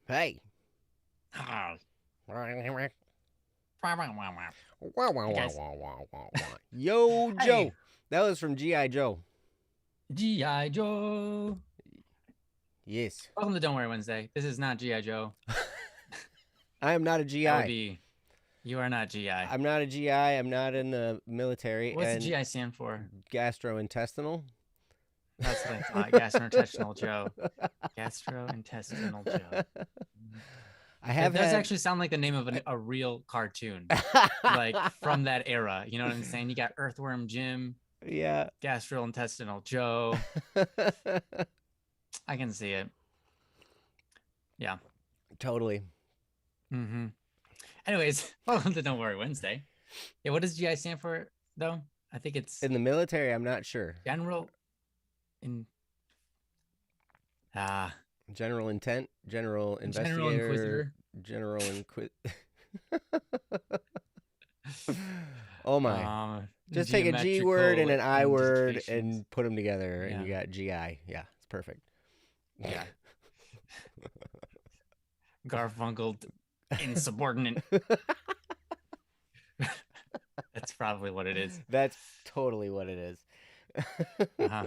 Hey. Hi. Wow, Hey wow, wow, guys. wow, wow, wow, wow. Yo, Hey, Joe. That was from G.I. Joe. G.I. Joe. Yes. Welcome to Don't Worry Wednesday. This is not G.I. Joe. I am not a That would GI. be, you are not G.I. I'm not a GI. I'm not in the military. What's the And G.I. stand for? gastrointestinal. That's what I thought. Gastrointestinal Joe. Gastrointestinal Joe. I That have does had. actually sound like the name of a real cartoon, like from that era. You know what I'm saying? You got Earthworm Jim, Yeah. Gastrointestinal Joe. I can see it. Yeah. Totally. Mm-hmm. Anyways, welcome to Don't Worry Wednesday. Yeah, what does GI stand for though? I think it's In the military, I'm not sure. general in ah General intent, general general investigator, inquisitor. general inquis. Oh my. Just take a G word and Geometrical an I word indications. and put them together, and Yeah, you got GI. Yeah, it's perfect. yeah. Garfunkel insubordinate. That's probably what it is. That's totally what it is. Uh-huh.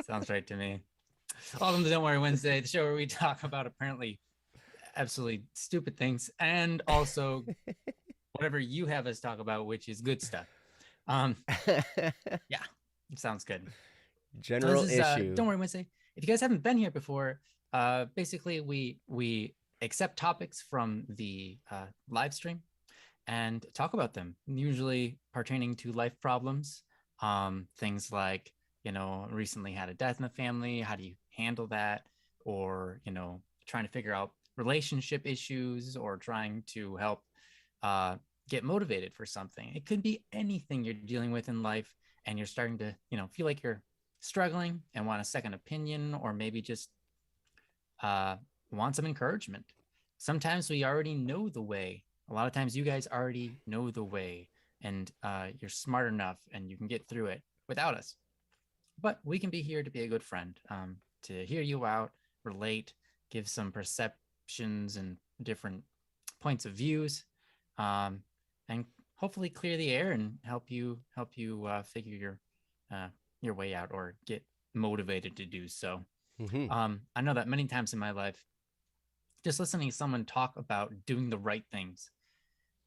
Sounds right to me. Welcome to Don't Worry Wednesday, the show where we talk about apparently absolutely stupid things and also whatever you have us talk about, which is good stuff. Um, yeah, sounds good. This General is issue. Don't Worry Wednesday. If you guys haven't been here before, basically we accept topics from the live stream and talk about them, usually pertaining to life problems. Things like, recently had a death in the family. How do you handle that? Or, trying to figure out relationship issues or trying to help uh, get motivated for something. It could be anything you're dealing with in life and you're starting to, feel like you're struggling and want a second opinion or maybe just uh, want some encouragement. Sometimes we already know the way. A lot of times you guys already know the way and you're smart enough and you can get through it without us. But we can be here to be a good friend, to hear you out, relate, give some perceptions and different points of views, um, and hopefully clear the air and help you figure your way out or get motivated to do so. Hmm. I know that many times in my life, just listening to someone talk about doing the right things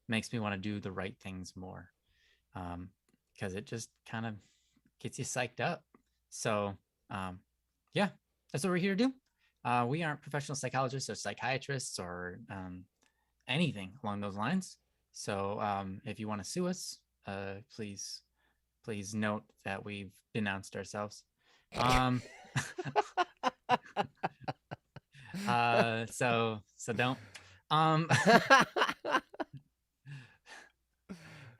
makes me want to do the right things more, because it just kind of gets you psyched up. So, um, yeah, that's what we're here to do. We aren't professional psychologists or psychiatrists or anything along those lines. So, if you want to sue us, please note that we've denounced ourselves. Um, so don't. Um,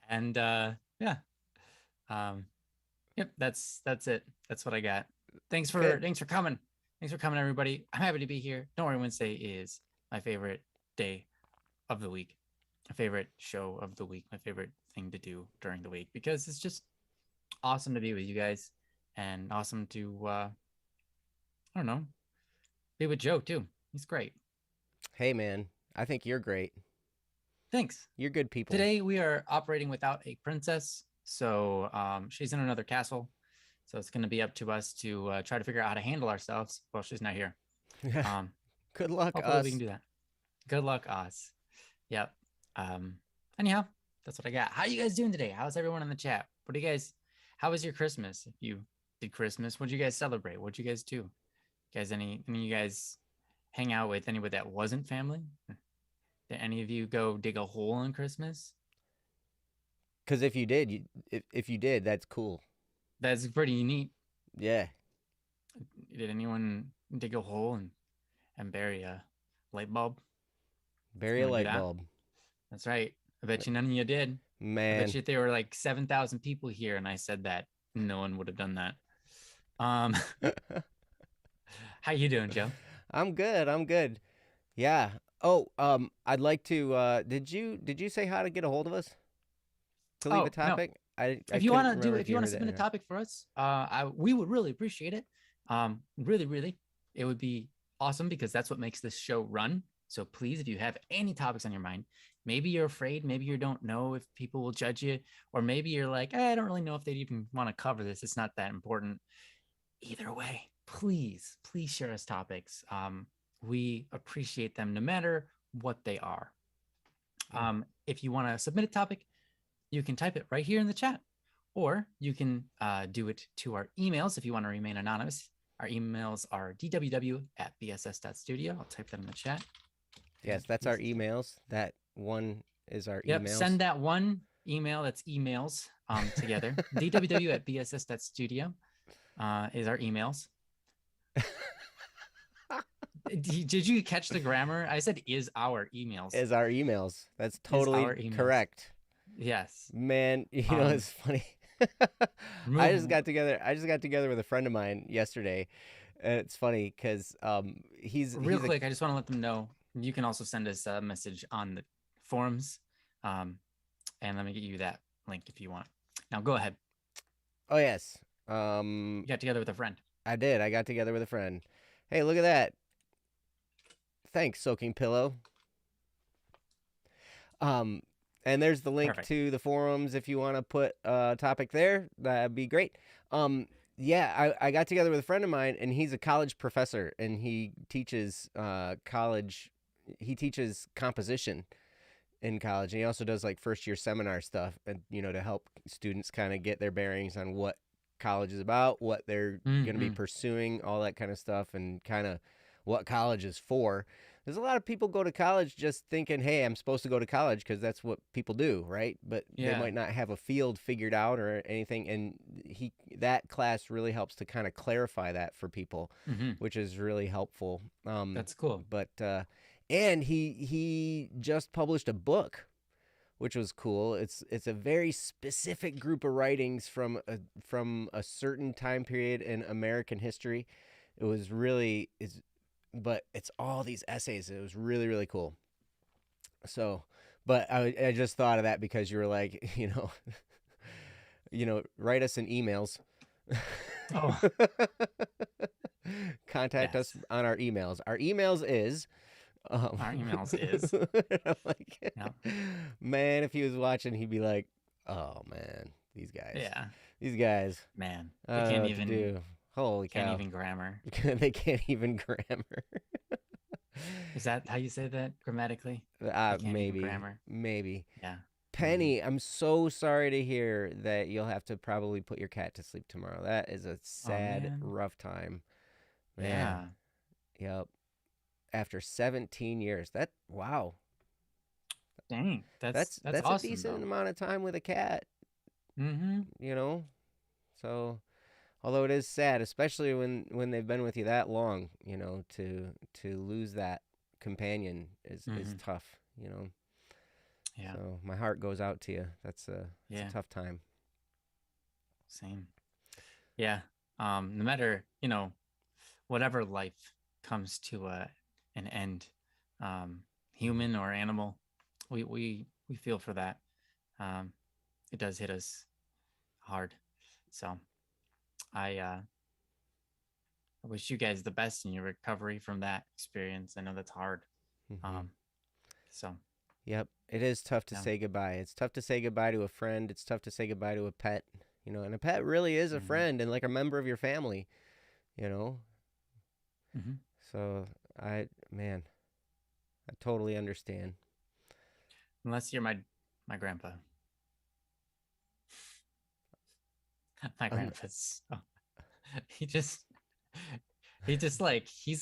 and yeah, um, yep, that's it. That's what I got. Thanks for Good. thanks for coming. Thanks for coming, everybody. I'm happy to be here. Don't worry, Wednesday is my favorite day of the week, my favorite show of the week, my favorite thing to do during the week because it's just awesome to be with you guys and awesome to I don't know, be with Joe too. He's great. Hey, man. I think you're great. Thanks. You're good people. Today we are operating without a princess, so she's in another castle. So it's going to be up to us to try to figure out how to handle ourselves while she's not here. Um, Good luck, Hopefully we can us. do that. Good luck, us. Yep. Um, Anyhow, that's what I got. How are you guys doing today? How's everyone in the chat? What do you guys? How was your Christmas? If you did Christmas, what did you guys celebrate? What did you guys do? You guys, any of you guys hang out with anybody that wasn't family? Did any of you go dig a hole on Christmas? Because if you did, if you did, that's cool. That's pretty neat. Yeah. Did anyone dig a hole and bury a light bulb? Bury a Anyone do light that? bulb. That's right. I bet you none of you did. I bet Man. you if there were like 7,000 people here and I said that, no one would have done that. Um, how you doing, Joe? I'm good. I'm good. Yeah. Oh, I'd like to did you say how to get a hold of us? To leave a Oh no, topic? I if you couldn't want to do, remember if if you you want to heard that submit or a not. topic for us, we would really appreciate it. Really, really, it would be awesome because that's what makes this show run. So please, if you have any topics on your mind, maybe you're afraid, maybe you don't know if people will judge you, or maybe you're like, I don't really know if they'd even want to cover this. It's not that important. Either way, please share us topics. We appreciate them no matter what they are. If you want to submit a topic, you can type it right here in the chat, or you can do it to our emails if you want to remain anonymous. Our emails are dww@bss.studio. I'll type that in the chat. Yes, that's our emails. That one is our Yep, emails. send that one email. That's emails together. dww@bss.studio is our emails. Did you catch the grammar? I said is our emails. Is our emails. That's totally correct. Yes. Man, you know, it's funny. I just got together with a friend of mine yesterday. And it's funny because he's quick. I just want to let them know you can also send us a message on the forums. And let me get you that link if you want. Now go ahead. Oh yes. You got together with a friend. I did. I got together with a friend. Hey, look at that. Thanks, Soaking Pillow. And there's the link to the forums if you want to put a topic there. That'd be great. Yeah, I got together with a friend of mine, and he's a college professor, and he teaches he teaches composition in college, and he also does like first year seminar stuff, and you know, to help students kind of get their bearings on what college is about, what they're going to be pursuing, all that kind of stuff, and kind of what college is for. There's a lot of people go to college just thinking, hey, I'm supposed to go to college because that's what people do, right? But they might not have a field figured out or anything. And that class really helps to kind of clarify that for people, which is really helpful. That's cool. But and he just published a book, which was cool. It's a very specific group of writings from a certain time period in American history. It was really but it's all these essays. It was really, really cool. So, but I just thought of that because you were like, write us in emails. Oh. Contact us on our emails. Our emails is. Our emails is. I'm like, man, if he was watching, he'd be like, oh man, these guys. Yeah. These guys. Man, they can't even do. Holy cow. Can't even grammar. They can't even grammar. Is that how you say that grammatically? Maybe. Grammar. Maybe. Yeah. Penny, I'm so sorry to hear that you'll have to probably put your cat to sleep tomorrow. That is a sad, rough time. Man. Yeah. Yep. After 17 years. Wow. Dang. That's awesome, a decent though. amount of time with a cat. Mm-hmm. So although it is sad, especially when they've been with you that long, to lose that companion is tough, Yeah. So my heart goes out to you. It's a tough time. Same. Yeah. No matter, whatever life comes to an end, human or animal, we feel for that. It does hit us hard. So I wish you guys the best in your recovery from that experience. I know that's hard. So. Yep, it is tough to say goodbye. It's tough to say goodbye to a friend. It's tough to say goodbye to a pet. And a pet really is a friend and like a member of your family. So I totally understand. Unless you're my grandpa. My grandpa's he's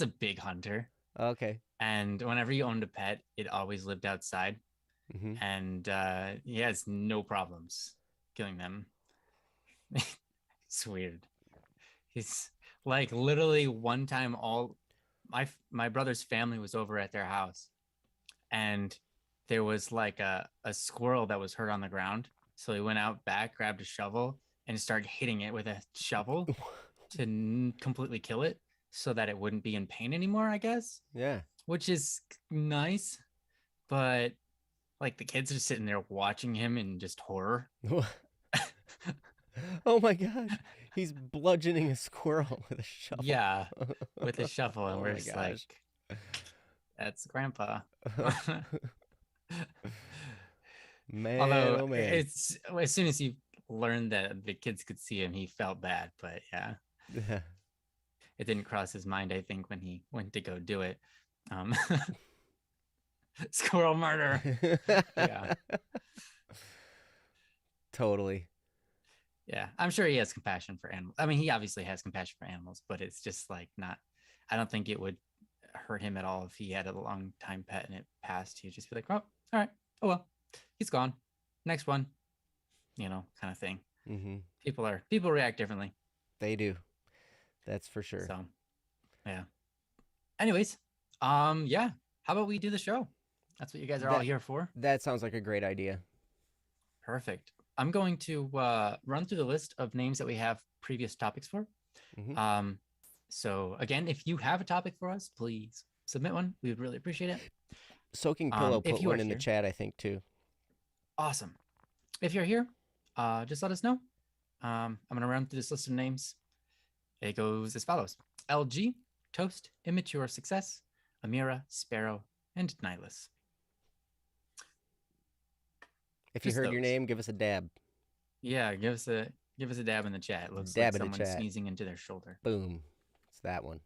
a big hunter. Okay. And whenever he owned a pet, it always lived outside. And he has no problems killing them. It's weird. He's like literally one time all my brother's family was over at their house, and there was like a squirrel that was hurt on the ground. So he went out back, grabbed a shovel, and started hitting it with a shovel to completely kill it so that it wouldn't be in pain anymore, I guess. Yeah. Which is nice, but like the kids are sitting there watching him in just horror. Oh my gosh. He's bludgeoning a squirrel with a shovel. Yeah, with a shovel. And we're just like, That's grandpa. Man, Although oh man. it's as soon as he learned that the kids could see him, he felt bad. But yeah, it didn't cross his mind, I think, when he went to go do it. Um, Squirrel murder. Yeah. Totally. Yeah. I'm sure he has compassion for animals. I mean, he obviously has compassion for animals, but it's just like not, I don't think it would hurt him at all if he had a long time pet and it passed. He'd just be like, oh, all right. Oh, well, he's gone. Next one, kind of thing. Hmm. People react differently. They do. That's for sure. So, yeah. Anyways, yeah. How about we do the show? That's what you guys are all That here for. that sounds like a great idea. Perfect. I'm going to run through the list of names that we have previous topics for. Hmm. So again, if you have a topic for us, please submit one. We would really appreciate it. Soaking Pillow If put you are one in the here, chat, I think, too. awesome. If you're here, just let us know. I'm going to run through this list of names. It goes as follows: LG, Toast, Immature Success, Amira, Sparrow, and Nihilus. If you Just heard your those. name, give us a dab. Yeah, give us a dab in the chat. It looks Dab like in the someone chat. sneezing into their shoulder. Boom. It's that one.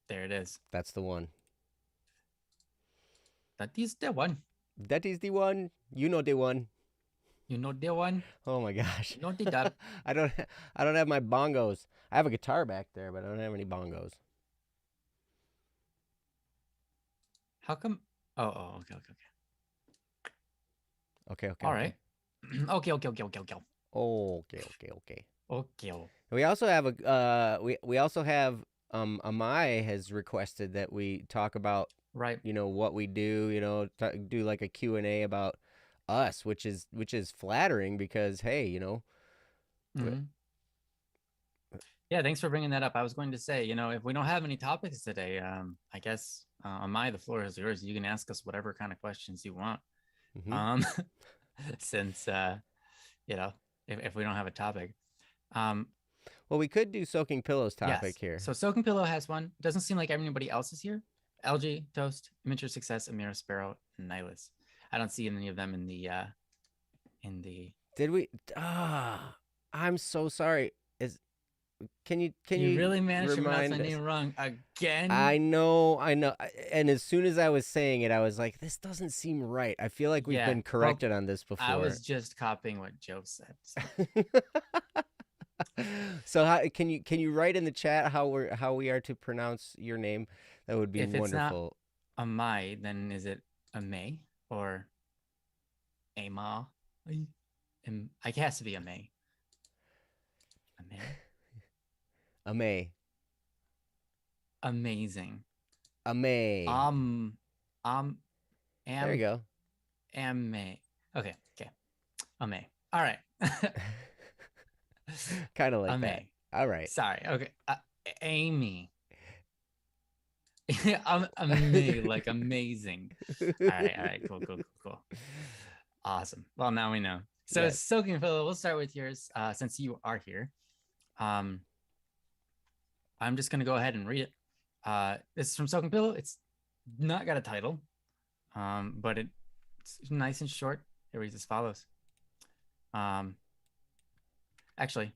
There it is. That's the one. That is the one. That is the one. You know the one. You know the one. Oh my gosh. You know the dab. I don't have my bongos. I have a guitar back there, but I don't have any bongos. How come? Oh, okay. Okay. All right. Okay. Okay. We also have a we also have Amai has requested that we talk about Right. what we do, do like a Q&A about us, which is flattering because hey, Mm-hmm. Yeah, thanks for bringing that up. I was going to say, if we don't have any topics today, I guess Amai, the floor is yours. You can ask us whatever kind of questions you want. mm-hmm. Since if we don't have a topic. Well, we could do Soaking Pillows topic Yes. here. So Soaking Pillow has one. It doesn't seem like anybody else is here. LG, Toast, Immature Success, Amira, Sparrow, and Nihilus. I don't see any of them in the Did we I'm so sorry. Can you really managed to pronounce my us? name wrong again? I know. And as soon as I was saying it, I was like, this doesn't seem right. I feel like we've been corrected on this before. I was just copying what Joe said. So how can you write in the chat how we are to pronounce your name? That would be wonderful. If it's not Amai, then is it Amay or Ama? I guess to be Amay. Amay. Amazing. Amay. There you go. Amay. Okay. Amay. All right. Kind of like Amay. That. All right. Sorry. Okay. Amy. Amay, like amazing. All right. Cool. Awesome. Well, now we know. So yes. Soaking Pillow, we'll start with yours since you are here. I'm just gonna go ahead and read it. This is from Soaking Pillow. It's not got a title, but it's nice and short. It reads as follows. Actually,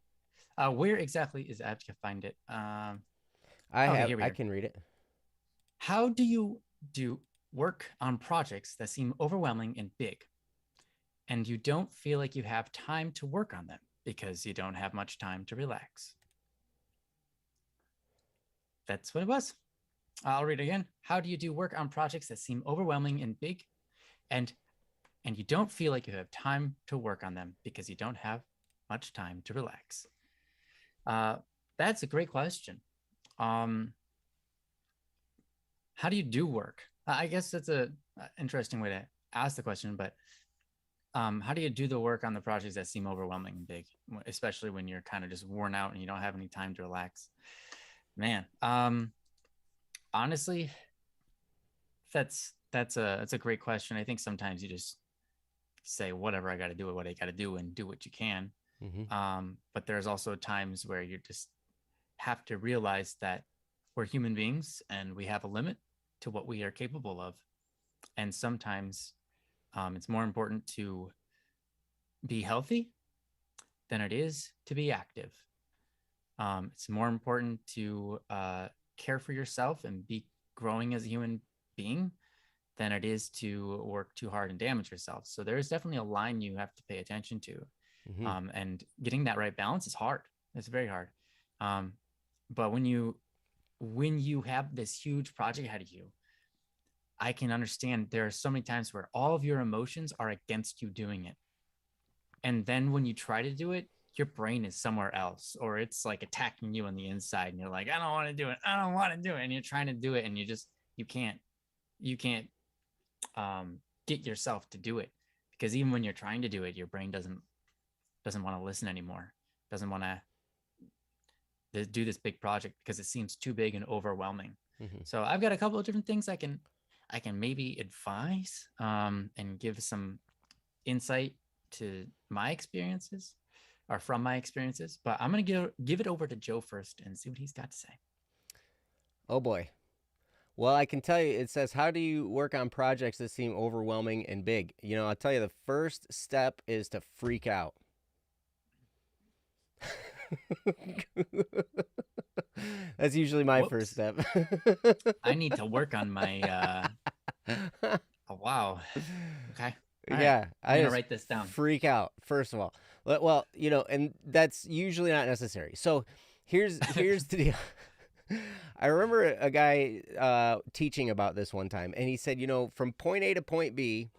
where exactly is it? I have to find it. I can read it. How do you do work on projects that seem overwhelming and big, and you don't feel like you have time to work on them because you don't have much time to relax? That's what it was. I'll read it again. How do you do work on projects that seem overwhelming and big, and you don't feel like you have time to work on them because you don't have much time to relax? That's a great question. How do you do work? I guess that's a interesting way to ask the question, but how do you do the work on the projects that seem overwhelming and big, especially when you're kind of just worn out and you don't have any time to relax? Man, honestly, that's a great question. I think sometimes you just say, whatever, I got to do what I got to do and do what you can. Mm-hmm. But there's also times where you just have to realize that we're human beings and we have a limit to what we are capable of. And sometimes it's more important to be healthy than it is to be active. It's more important to care for yourself and be growing as a human being than it is to work too hard and damage yourself. So there is definitely a line you have to pay attention to. And getting that right balance is hard. It's very hard. But when you have this huge project ahead of you, I can understand there are so many times where all of your emotions are against you doing it. And then when you try to do it, your brain is somewhere else, or it's like attacking you on the inside. And you're like, I don't want to do it. I don't want to do it. And you're trying to do it. And you can't get yourself to do it, because even when you're trying to do it, your brain doesn't want to listen anymore. Doesn't want to do this big project because it seems too big and overwhelming. So I've got a couple of different things I can maybe advise and give some insight to my experiences, or from my experiences. But I'm going to give it over to Joe first and see what he's got to say. Oh boy. Well, I can tell you, it says, how do you work on projects that seem overwhelming and big? You know, I'll tell you, the first step is to freak out. That's usually my first step. I need to work on my oh, wow. Okay. All yeah, right. I'm gonna write this down. Freak out, first of all. Well, you know, and that's usually not necessary. So here's the deal. I remember a guy teaching about this one time, and he said, you know, from point A to point B,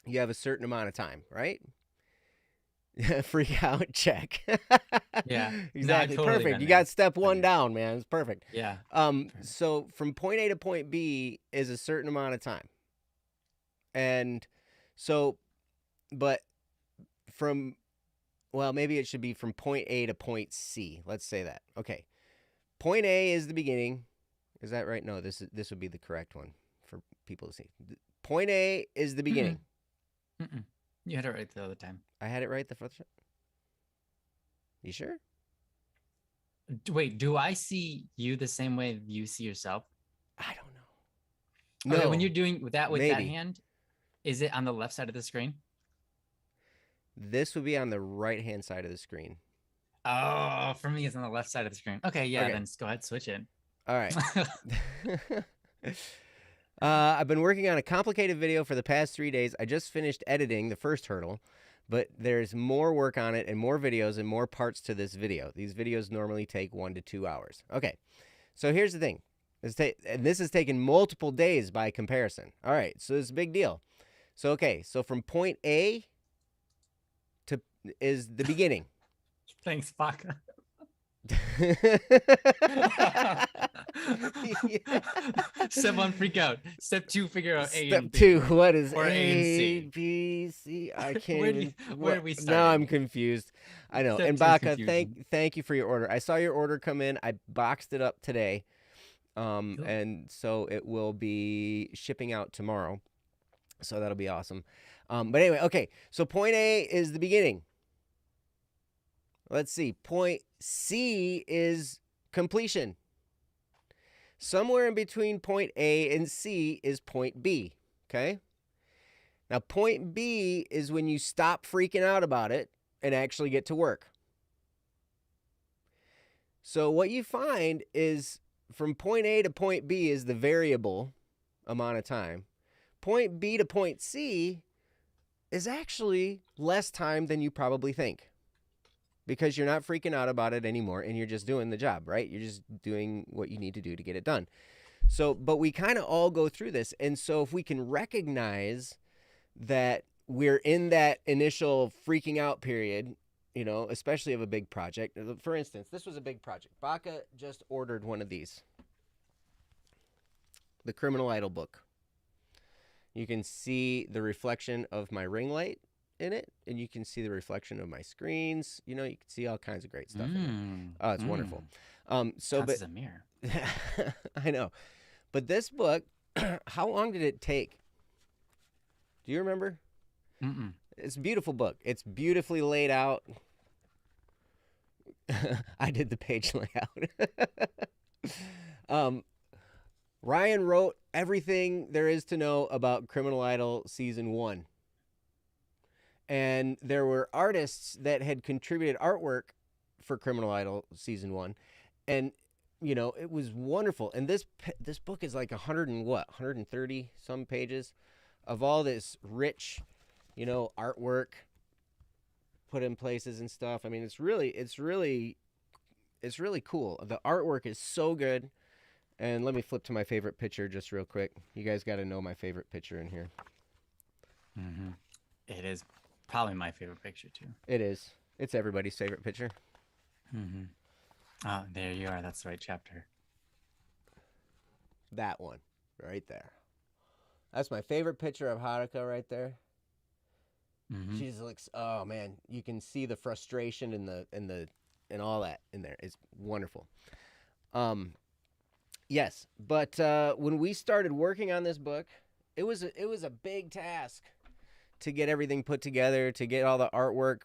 you have a certain amount of time, right? Freak out, check. Yeah, exactly. No, totally perfect. You got step one down, man. It's perfect. Yeah. So from point A to point B is a certain amount of time. And so, but maybe it should be from point A to point C. Let's say that. Okay. Point A is the beginning. Is that right? No, this would be the correct one for people to see. Point A is the beginning. Mm-mm. You had it right the other time. I had it right the first time? You sure? Wait, do I see you the same way you see yourself? I don't know. Okay, when you're doing that with maybe. that hand, is it on the left side of the screen? This would be on the right-hand side of the screen. Oh, for me, it's on the left side of the screen. Okay, yeah, then just go ahead, switch it. All right. I've been working on a complicated video for the past 3 days. I just finished editing the first hurdle, but there's more work on it and more videos and more parts to this video. These videos normally take 1 to 2 hours. Okay, so here's the thing. This has taken multiple days by comparison. All right, so it's a big deal. So, okay, so from point A to is the beginning. Thanks, Baka. Step 1, freak out. Step 2, figure out A and B. Step 2, what is or A and C? B, C? I can't where do we start? Now I'm confused. I know. Step and 2 is Baka, confusion. thank you for your order. I saw your order come in. I boxed it up today. Cool. And so it will be shipping out tomorrow. So that'll be awesome. But anyway, okay. So point A is the beginning. Let's see. Point C is completion. Somewhere in between point A and C is point B. Okay? Now, point B is when you stop freaking out about it and actually get to work. So what you find is from point A to point B is the variable amount of time. Point B to point C is actually less time than you probably think, because you're not freaking out about it anymore and you're just doing the job, right? You're just doing what you need to do to get it done. So, but we kind of all go through this. And so if we can recognize that we're in that initial freaking out period, you know, especially of a big project. For instance, this was a big project. Baka just ordered one of these. The Criminal Idol book. You can see the reflection of my ring light in it, and you can see the reflection of my screens. You know, you can see all kinds of great stuff in it. Oh, it's wonderful. But a mirror. I know. But this book, how long did it take? Do you remember? Mm-mm. It's a beautiful book. It's beautifully laid out. I did the page layout. um, Ryan wrote everything there is to know about Criminal Idol season 1. And there were artists that had contributed artwork for Criminal Idol season 1, and it was wonderful. And this book is like 130 some pages of all this rich, artwork put in places and stuff. I mean, it's really cool. The artwork is so good. And let me flip to my favorite picture just real quick. You guys got to know my favorite picture in here. Mm-hmm. It is probably my favorite picture too. It is. It's everybody's favorite picture. Mm-hmm. Oh, there you are. That's the right chapter. That one, right there. That's my favorite picture of Haruka right there. Mm-hmm. She just looks. Oh man, you can see the frustration and all that in there. It's wonderful. Yes, but when we started working on this book, it was a big task to get everything put together, to get all the artwork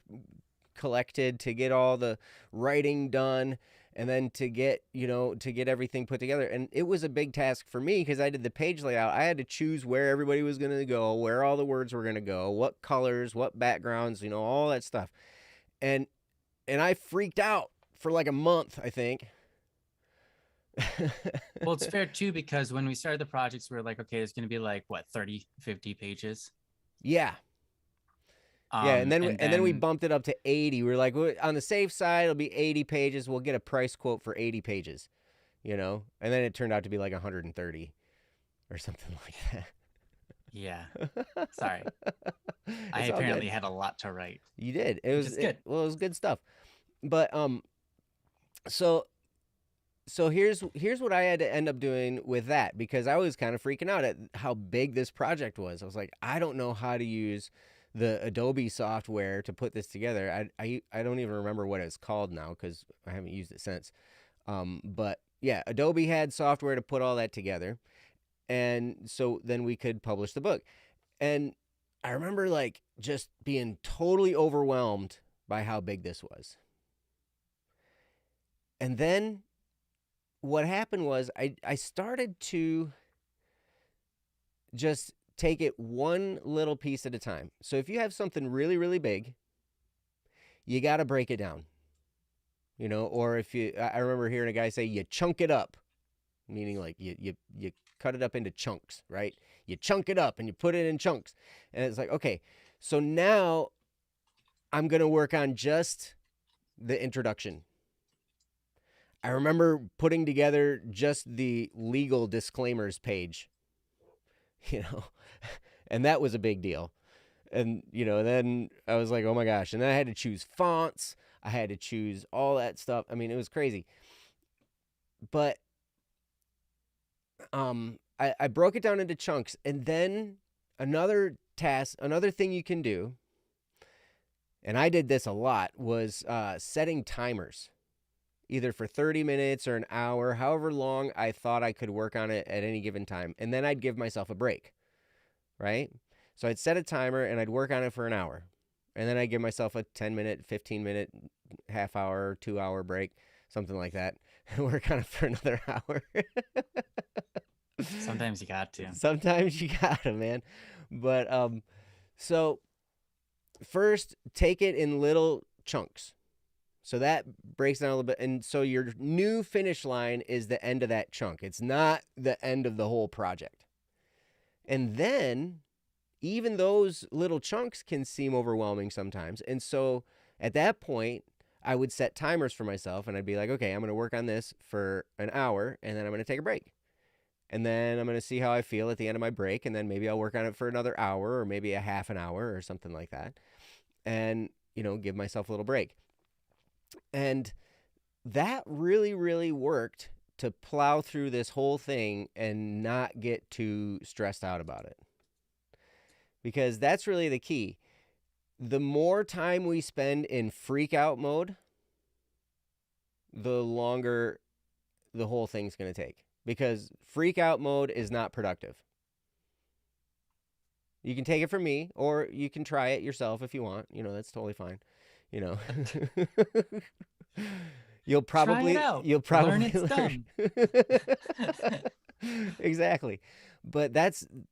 collected, to get all the writing done, and then to get everything put together. And it was a big task for me because I did the page layout. I had to choose where everybody was going to go, where all the words were going to go, what colors, what backgrounds, all that stuff. And I freaked out for like a month, I think. Well, it's fair too, because when we started the projects, we were like, okay, it's going to be like what, 30, 50 pages. Yeah. And then we bumped it up to 80. We were like, on the safe side, it'll be 80 pages. We'll get a price quote for 80 pages, and then it turned out to be like 130 or something like that. Yeah. Sorry. I apparently had a lot to write. You did. It was good. It was good stuff. But so here's what I had to end up doing with that, because I was kind of freaking out at how big this project was. I was like, I don't know how to use the Adobe software to put this together. I don't even remember what it's called now because I haven't used it since. But yeah, Adobe had software to put all that together. And so then we could publish the book. And I remember like just being totally overwhelmed by how big this was. And then what happened was I started to just take it one little piece at a time. So if you have something really, really big, you got to break it down, or I remember hearing a guy say, you chunk it up, meaning like you cut it up into chunks, right? You chunk it up and you put it in chunks. And it's like, okay, so now I'm going to work on just the introduction. I remember putting together just the legal disclaimers page, and that was a big deal. And, then I was like, oh my gosh. And then I had to choose fonts. I had to choose all that stuff. I mean, it was crazy. But I broke it down into chunks. And then another thing you can do, and I did this a lot, was setting timers. Either for 30 minutes or an hour, however long I thought I could work on it at any given time. And then I'd give myself a break, right? So I'd set a timer and I'd work on it for an hour. And then I'd give myself a 10-minute, 15-minute, half hour, 2-hour break, something like that. And work on it for another hour. Sometimes you got to. Sometimes you got to, man. But so first, take it in little chunks. So that breaks down a little bit. And so your new finish line is the end of that chunk. It's not the end of the whole project. And then even those little chunks can seem overwhelming sometimes. And so at that point, I would set timers for myself and I'd be like, okay, I'm going to work on this for an hour and then I'm going to take a break. And then I'm going to see how I feel at the end of my break. And then maybe I'll work on it for another hour or maybe a half an hour or something like that. And, give myself a little break. And that really, really worked to plow through this whole thing and not get too stressed out about it. Because that's really the key. The more time we spend in freak out mode, the longer the whole thing's going to take. Because freak out mode is not productive. You can take it from me, or you can try it yourself if you want. That's totally fine. Try it out. you'll Learn probably its learn. dumb. Exactly. But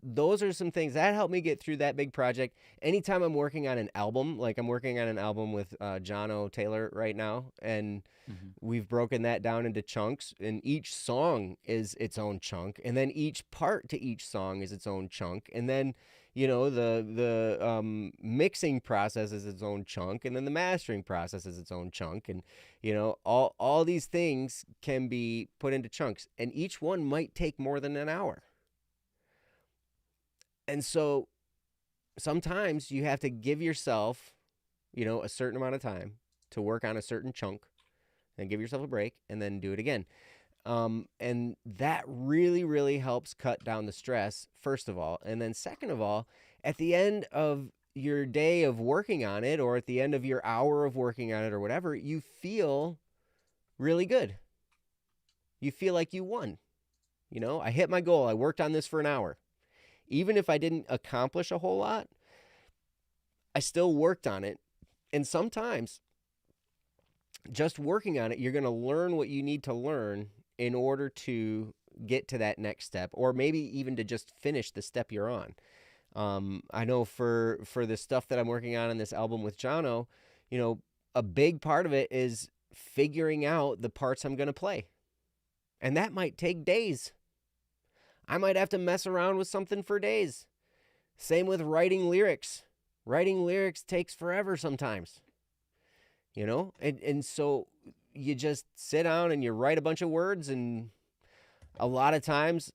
those are some things that helped me get through that big project. Anytime I'm working on an album, like I'm working on an album with John O. Taylor right now, and Mhm. we've broken that down into chunks, and each song is its own chunk, and then each part to each song is its own chunk, and then the mixing process is its own chunk, and then the mastering process is its own chunk, and all these things can be put into chunks, and each one might take more than an hour. And so sometimes you have to give yourself, a certain amount of time to work on a certain chunk and give yourself a break and then do it again. And that really, really helps cut down the stress, first of all. And then, second of all, at the end of your day of working on it, or at the end of your hour of working on it, or whatever, you feel really good. You feel like you won. I hit my goal. I worked on this for an hour. Even if I didn't accomplish a whole lot, I still worked on it. And sometimes just working on it, you're going to learn what you need to learn in order to get to that next step, or maybe even to just finish the step you're on. I know for the stuff that I'm working on in this album with Jono, a big part of it is figuring out the parts I'm going to play. And that might take days. I might have to mess around with something for days. Same with writing lyrics. Writing lyrics takes forever sometimes. And so you just sit down and you write a bunch of words, and a lot of times,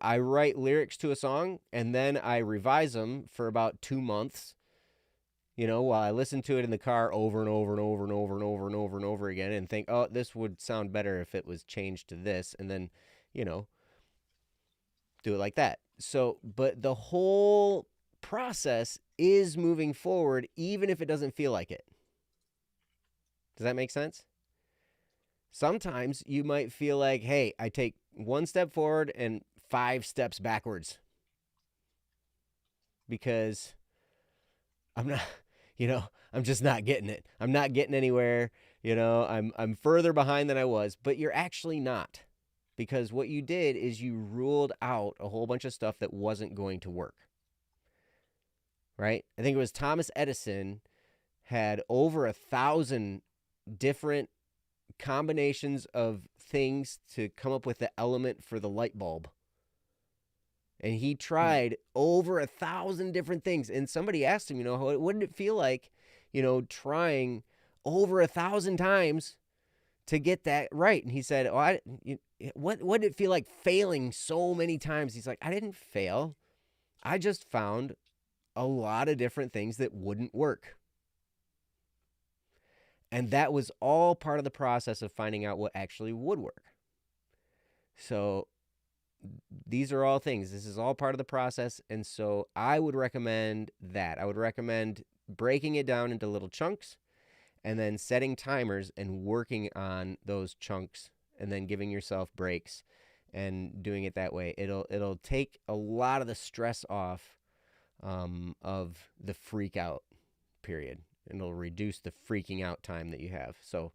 I write lyrics to a song and then I revise them for about 2 months, while I listen to it in the car over and over and over and over and over and over and over again, and think, oh, this would sound better if it was changed to this, and then, do it like that. So, but the whole process is moving forward, even if it doesn't feel like it. Does that make sense? Sometimes you might feel like, hey, I take 1 step forward and 5 steps backwards because I'm not, I'm just not getting it. I'm not getting anywhere. I'm further behind than I was, but you're actually not, because what you did is you ruled out a whole bunch of stuff that wasn't going to work. Right? I think it was Thomas Edison had over 1,000 different combinations of things to come up with the element for the light bulb. And he tried over 1,000 different things. And somebody asked him, what did it feel like, trying over 1,000 times to get that right? And he said, what did it feel like failing so many times? He's like, I didn't fail. I just found a lot of different things that wouldn't work. And that was all part of the process of finding out what actually would work. So these are all things. This is all part of the process. And so I would recommend that. I would recommend breaking it down into little chunks and then setting timers and working on those chunks and then giving yourself breaks and doing it that way. It'll take a lot of the stress off of the freak out period. And it'll reduce the freaking out time that you have. So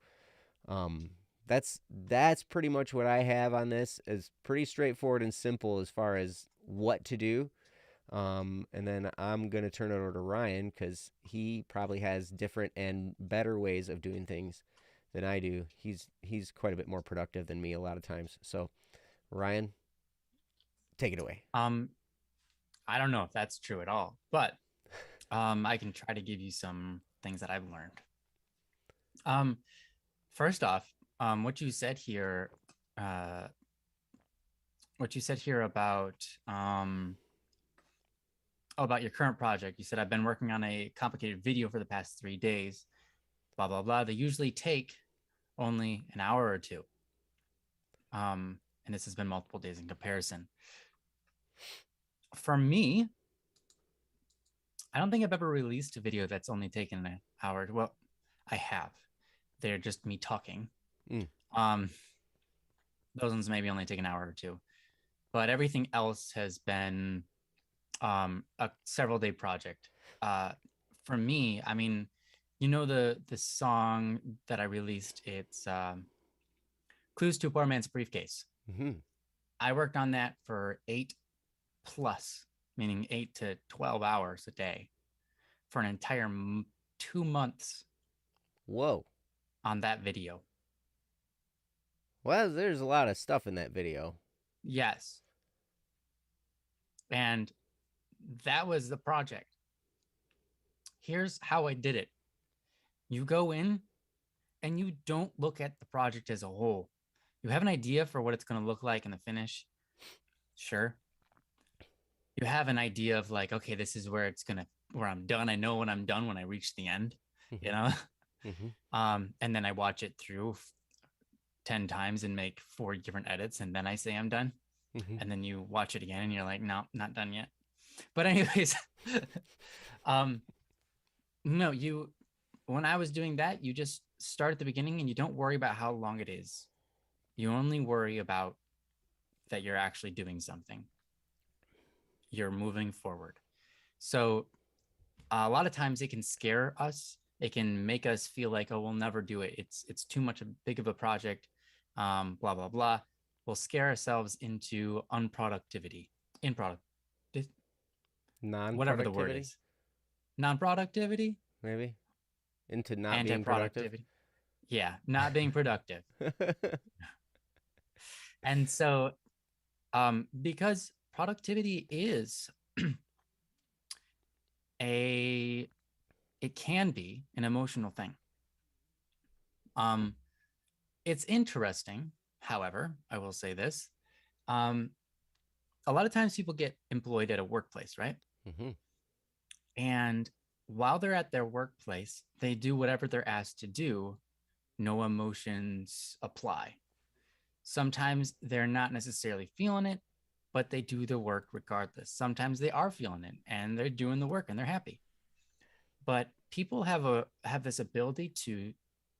that's pretty much what I have on this. It's pretty straightforward and simple as far as what to do. And then I'm going to turn it over to Ryan because he probably has different and better ways of doing things than I do. He's quite a bit more productive than me a lot of times. So Ryan, take it away. I don't know if that's true at all, but I can try to give you some things that I've learned. First off, what you said here about your current project. You said, I've been working on a complicated video for the past 3 days, blah, blah, blah. They usually take only an hour or two. And this has been multiple days in comparison. For me, I don't think I've ever released a video that's only taken an hour. Well, I have. They're just me talking. Those ones maybe only take an hour or two. But everything else has been a several-day project. For me, I mean, You know the song that I released? It's Clues to a Poor Man's Briefcase. Hmm. I worked on that for 8+, meaning 8 to 12 hours a day for an entire 2 months Whoa. on that video. Well, there's a lot of stuff in that video. Yes. And that was the project. Here's how I did it. You go in and you don't look at the project as a whole. You have an idea for what it's going to look like in the finish. Sure. You have an idea of like, okay, this is where where I'm done. I know when I'm done when I reach the end, you know? Hmm. And then I watch it through 10 times and make 4 different edits. And then I say I'm done. Hmm. And then you watch it again and you're like, no, not done yet. But anyways, um, no, when I was doing that, you just start at the beginning and you don't worry about how long it is. You only worry about that you're actually doing something. You're moving forward. So a lot of times it can scare us. It can make us feel like, oh, we'll never do it. It's too much big of a project. Blah blah blah. We'll scare ourselves into unproductivity, improduct, whatever the word Non-productivity, is, non-productivity, maybe, into not being productive. anti-productivity. Yeah, not being productive. And so, because productivity is a, it can be an emotional thing. Um, it's interesting, however, I will say this. Um, a lot of times people get employed at a workplace, right? Hmm. And while they're at their workplace, they do whatever they're asked to do. No emotions apply. Sometimes they're not necessarily feeling it, but they do the work regardless. Sometimes they are feeling it and they're doing the work and they're happy. But people have this ability to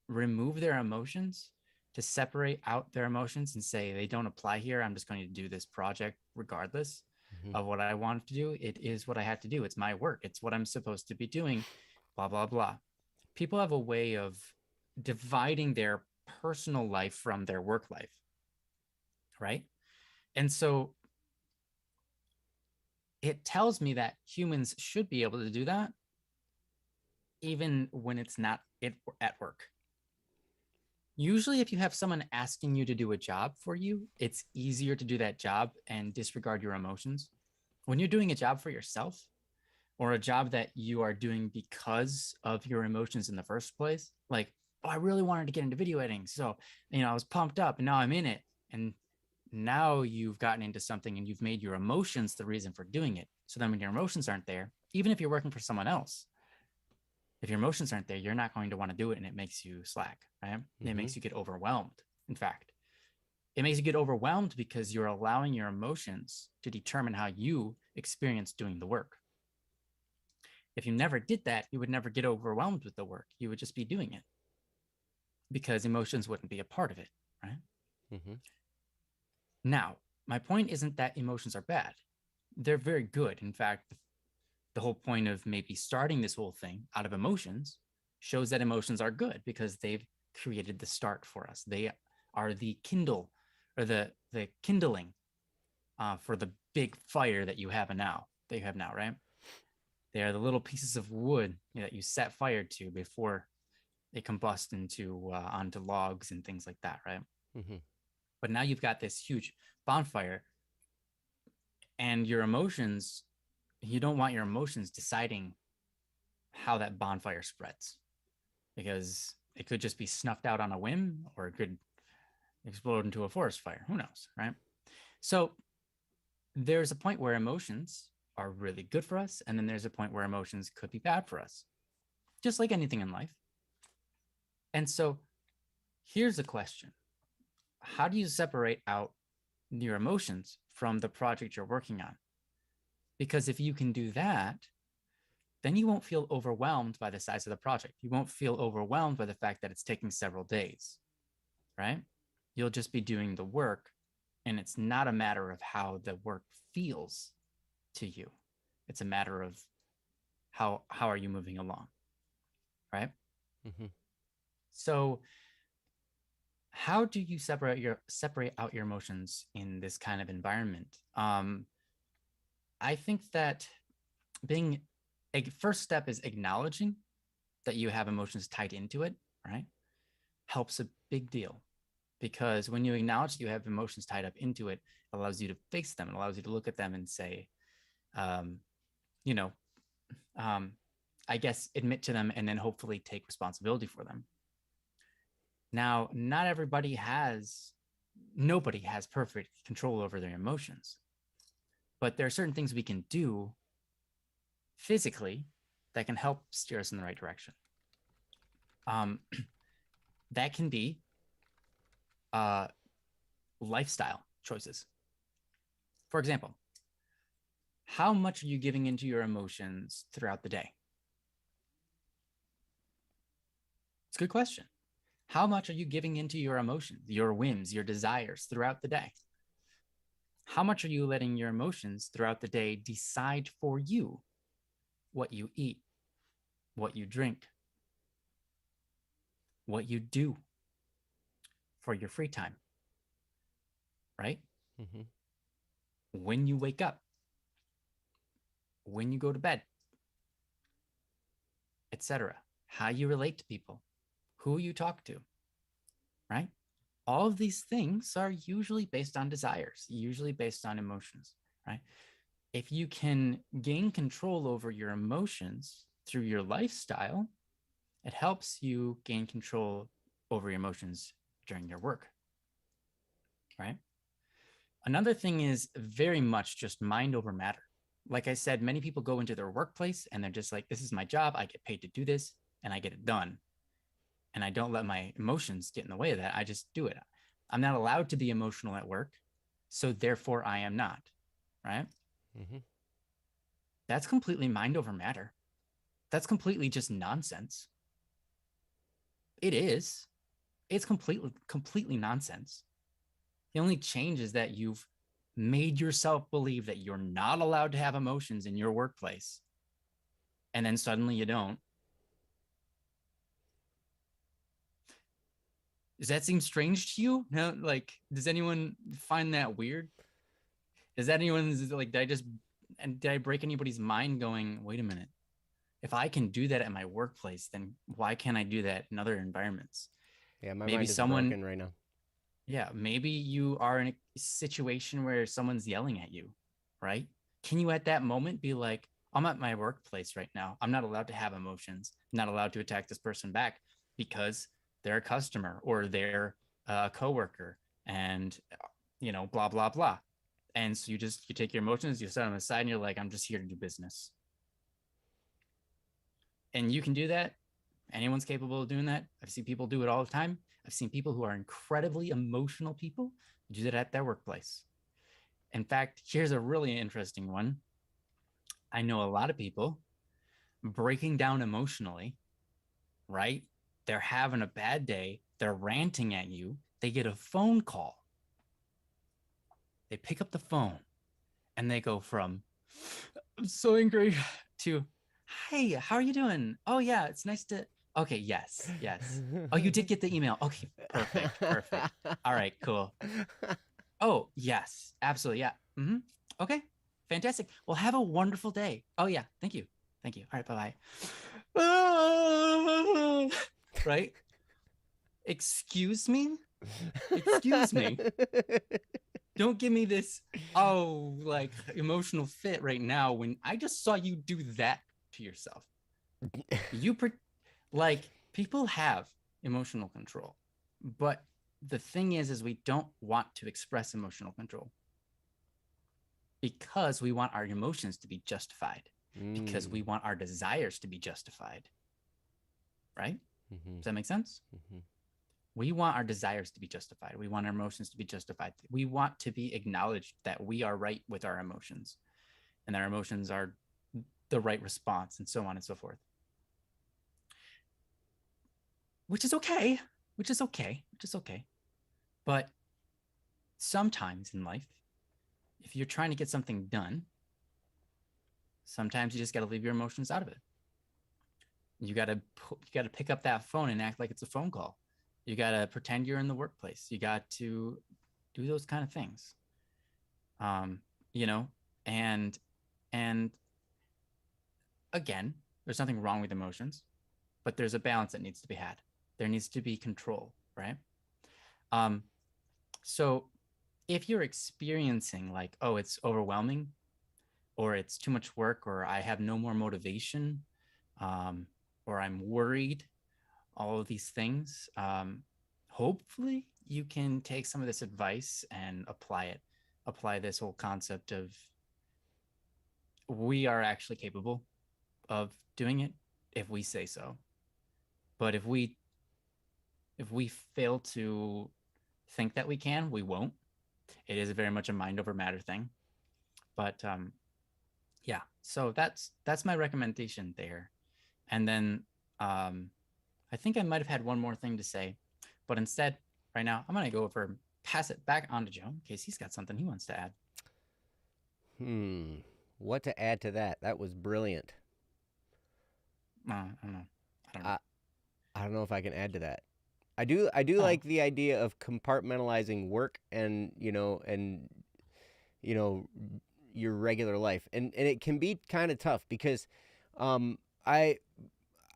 remove their emotions, to separate out their emotions and say they don't apply here. I'm just going to do this project regardless Hmm. of what I want to do. It is what I have to do. It's my work. It's what I'm supposed to be doing. Blah blah blah. People have a way of dividing their personal life from their work life, right? And so it tells me that humans should be able to do that even when it's not at work. Usually, if you have someone asking you to do a job for you, it's easier to do that job and disregard your emotions. When you're doing a job for yourself or a job that you are doing because of your emotions in the first place, like, oh, I really wanted to get into video editing. So, I was pumped up and now I'm in it. And now you've gotten into something and you've made your emotions the reason for doing it. So then when your emotions aren't there, even if you're working for someone else, if your emotions aren't there, you're not going to want to do it and it makes you slack, right? It Hmm. makes you get overwhelmed. In fact, it makes you get overwhelmed because you're allowing your emotions to determine how you experience doing the work. If you never did that, you would never get overwhelmed with the work. You would just be doing it because emotions wouldn't be a part of it, right? Hmm. Now, my point isn't that emotions are bad. They're very good. In fact, the whole point of maybe starting this whole thing out of emotions shows that emotions are good because they've created the start for us. They are the kindle or the kindling for the big fire that you have now, right? They are the little pieces of wood that you set fire to before they combust into onto logs and things like that, right? Hmm. But now you've got this huge bonfire, and your emotions. You don't want your emotions deciding how that bonfire spreads because it could just be snuffed out on a whim or it could explode into a forest fire. Who knows, right? So there's a point where emotions are really good for us, and then there's a point where emotions could be bad for us, just like anything in life. And so here's the question: how do you separate out your emotions from the project you're working on? Because if you can do that, then you won't feel overwhelmed by the size of the project. You won't feel overwhelmed by the fact that it's taking several days, right? You'll just be doing the work, and it's not a matter of how the work feels to you. It's a matter of how are you moving along, right? Mm-hmm. So how do you separate out your emotions in this kind of environment? I think that being a first step is acknowledging that you have emotions tied into it, right? Helps a big deal, because when you acknowledge that you have emotions tied up into it, it allows you to face them. It allows you to look at them and say, um, you know, um, I guess admit to them and then hopefully take responsibility for them. Now, nobody has perfect control over their emotions, but there are certain things we can do physically that can help steer us in the right direction. Um, that can be uh, lifestyle choices. For example, how much are you giving into your emotions throughout the day? It's a good question. How much are you giving into your emotions, your whims, your desires throughout the day? How much are you letting your emotions throughout the day decide for you what you eat, what you drink, what you do for your free time, right? Mm-hmm. When you wake up, when you go to bed, etc. How you relate to people, who you talk to, right? All of these things are usually based on desires, usually based on emotions, right? If you can gain control over your emotions through your lifestyle, it helps you gain control over your emotions during your work, right? Another thing is very much just mind over matter. Like I said, many people go into their workplace and they're just like, this is my job. I get paid to do this and I get it done. And I don't let my emotions get in the way of that. I just do it. I'm not allowed to be emotional at work. So therefore, I am not, right? Mm-hmm. That's completely mind over matter. That's completely just nonsense. It is. It's completely nonsense. The only change is that you've made yourself believe that you're not allowed to have emotions in your workplace. And then suddenly you don't. Does that seem strange to you? No, like, does anyone find that weird? Does anyone's like, did I break anybody's mind going, wait a minute, if I can do that at my workplace, then why can't I do that in other environments? Yeah, my Maybe mind is someone, broken right now. yeah, maybe you are in a situation where someone's yelling at you, right? Can you at that moment be like, I'm at my workplace right now. I'm not allowed to have emotions. I'm not allowed to attack this person back because they're a customer or they're a coworker and blah blah blah. And so you take your emotions, you set them aside, and you're like, I'm just here to do business. And you can do that. Anyone's capable of doing that. I've seen people do it all the time. I've seen people who are incredibly emotional people do that at their workplace. In fact, here's a really interesting one. I know a lot of people breaking down emotionally, right? They're having a bad day, they're ranting at you, they get a phone call. They pick up the phone and they go from, I'm so angry, to, hey, how are you doing? Oh, yeah, it's nice to. Okay, yes, yes. Oh, you did get the email. Okay, perfect, perfect. All right, cool. Oh, yes, absolutely. Yeah. Mm-hmm. Okay, fantastic. Well, have a wonderful day. Oh, yeah, thank you. Thank you. All right, bye bye. Right? Excuse me? Excuse me. Don't give me this, oh, like emotional fit right now when I just saw you do that to yourself. You like people have emotional control, but the thing is we don't want to express emotional control because we want our emotions to be justified, because we Mm. want our desires to be justified, right? Mm-hmm. Does that make sense? Mm-hmm. We want our desires to be justified. We want our emotions to be justified. We want to be acknowledged that we are right with our emotions and that our emotions are the right response and so on and so forth. Which is okay, which is okay, which is okay. But sometimes in life, if you're trying to get something done, sometimes you just got to leave your emotions out of it. You got to pick up that phone and act like it's a phone call. You got to pretend you're in the workplace. You got to do those kind of things. Um, you know, and and again, there's nothing wrong with emotions, but there's a balance that needs to be had. There needs to be control, right? Um, so if you're experiencing like, oh, it's overwhelming, or it's too much work, or I have no more motivation, um, or I'm worried, all of these things, hopefully you can take some of this advice and apply it. Apply this whole concept of we are actually capable of doing it if we say so. But if we fail to think that we can, we won't. It is very much a mind over matter thing. But yeah, so that's my recommendation there. And then I think I might have had one more thing to say, but instead, right now, I'm gonna go over pass it back on to Joe in case he's got something he wants to add. What to add to that? That was brilliant. I don't know. I don't know. I I don't know if I can add to that. I do Oh, like the idea of compartmentalizing work and you know your regular life, and it can be kind of tough because um I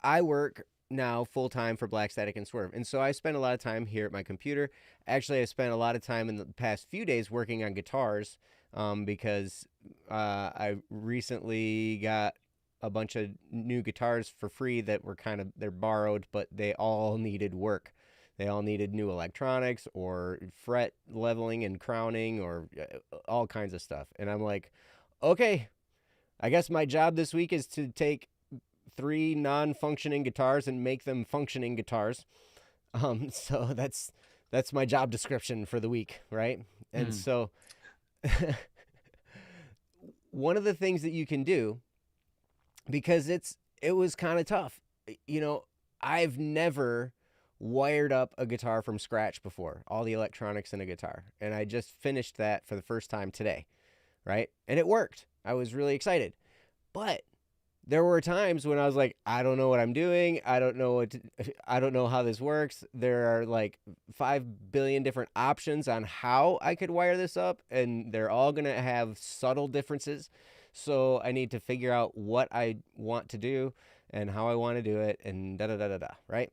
I work now full time for Black Static and Swerve, and so I spend a lot of time here at my computer. Actually, I spent a lot of time in the past few days working on guitars, because I recently got a bunch of new guitars for free that were they're borrowed, but they all needed work. They all needed new electronics or fret leveling and crowning or all kinds of stuff. And I'm like, okay, I guess my job this week is to take three non-functioning guitars and make them functioning guitars. So that's my job description for the week, right? And mm, so one of the things that you can do, because it was kind of tough. You know, I've never wired up a guitar from scratch before, all the electronics in a guitar. And I just finished that for the first time today, right? And it worked. I was really excited. But there were times when I was like, I don't know what I'm doing. I don't know how this works. There are like 5 billion different options on how I could wire this up, and they're all going to have subtle differences. So I need to figure out what I want to do and how I want to do it and da da da da da, right?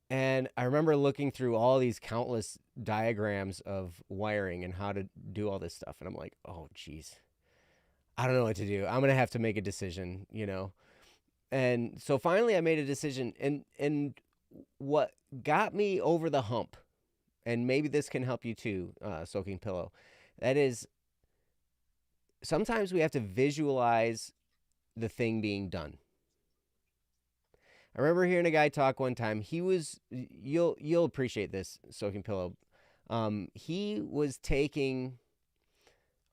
And I remember looking through all these countless diagrams of wiring and how to do all this stuff, and I'm like, "Oh geez. I don't know what to do. I'm going to have to make a decision. And so finally I made a decision, and what got me over the hump, and maybe this can help you too, Soaking Pillow. That is, sometimes we have to visualize the thing being done. I remember hearing a guy talk one time. You'll appreciate this, Soaking Pillow. He was taking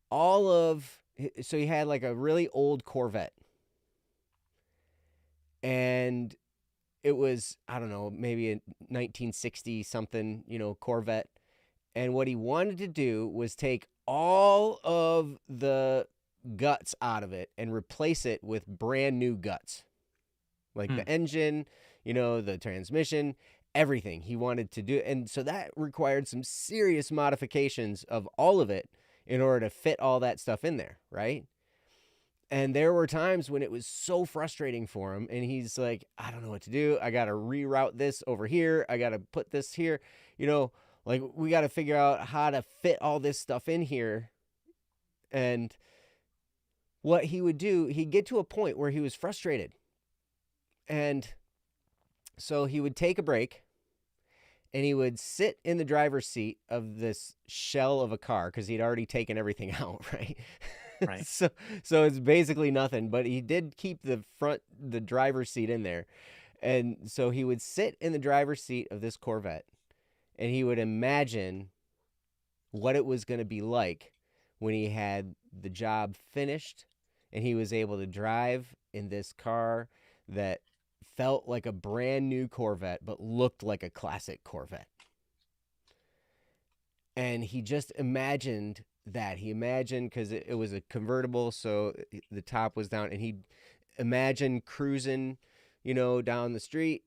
all of so he had like a really old Corvette, and it was, I don't know, maybe a 1960 something, Corvette. And what he wanted to do was take all of the guts out of it and replace it with brand new guts, like mm, the engine, the transmission, everything he wanted to do. And so that required some serious modifications of all of it in order to fit all that stuff in there, right? And there were times when it was so frustrating for him. And he's like, I don't know what to do. I got to reroute this over here. I got to put this here. Like we got to figure out how to fit all this stuff in here. And what he would do, he'd get to a point where he was frustrated. And so he would take a break and he would sit in the driver's seat of this shell of a car because he'd already taken everything out, right? right. so it's basically nothing, but he did keep the driver's seat in there. And so he would sit in the driver's seat of this Corvette and he would imagine what it was going to be like when he had the job finished and he was able to drive in this car that felt like a brand new Corvette but looked like a classic Corvette. And he just imagined that. He imagined, because it was a convertible, so the top was down, and he imagined cruising down the street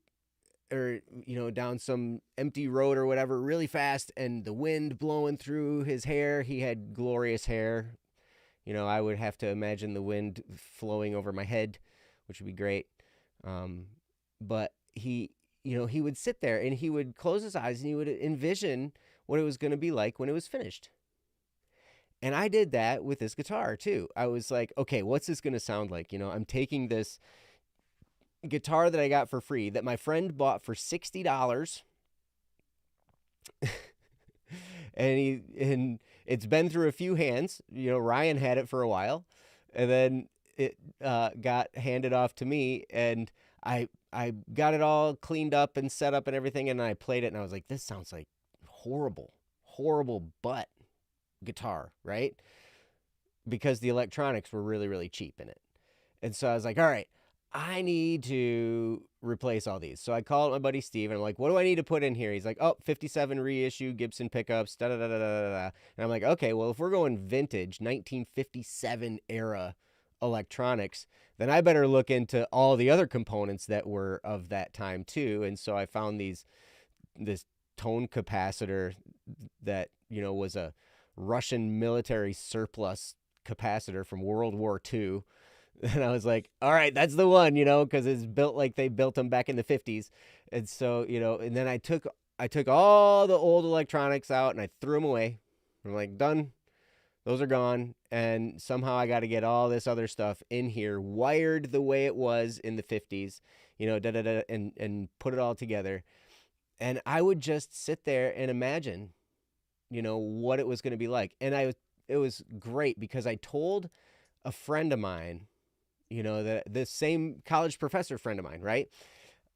or, down some empty road or whatever really fast, and the wind blowing through his hair. He had glorious hair. I would have to imagine the wind flowing over my head, which would be great. But he would sit there and he would close his eyes and he would envision what it was going to be like when it was finished. And I did that with this guitar too. I was like, okay, what's this going to sound like? I'm taking this guitar that I got for free that my friend bought for $60. and it's been through a few hands. Ryan had it for a while, and then it got handed off to me, and I got it all cleaned up and set up and everything, and I played it, and I was like, this sounds like horrible butt guitar, right? Because the electronics were really, really cheap in it. And so I was like, all right, I need to replace all these. So I called my buddy Steve, and I'm like, what do I need to put in here? He's like, 57 reissue Gibson pickups, da da da da da da. And I'm like, okay, well, if we're going vintage 1957 era electronics, then I better look into all the other components that were of that time too. And so I found this tone capacitor that, was a Russian military surplus capacitor from World War II. And I was like, all right, that's the one, because it's built like they built them back in the 50s. And so, and then I took all the old electronics out and I threw them away. I'm like, done. Those are gone. And somehow I got to get all this other stuff in here, wired the way it was in the 50s, and put it all together. And I would just sit there and imagine, what it was going to be like. And it was great because I told a friend of mine, that this same college professor friend of mine, right?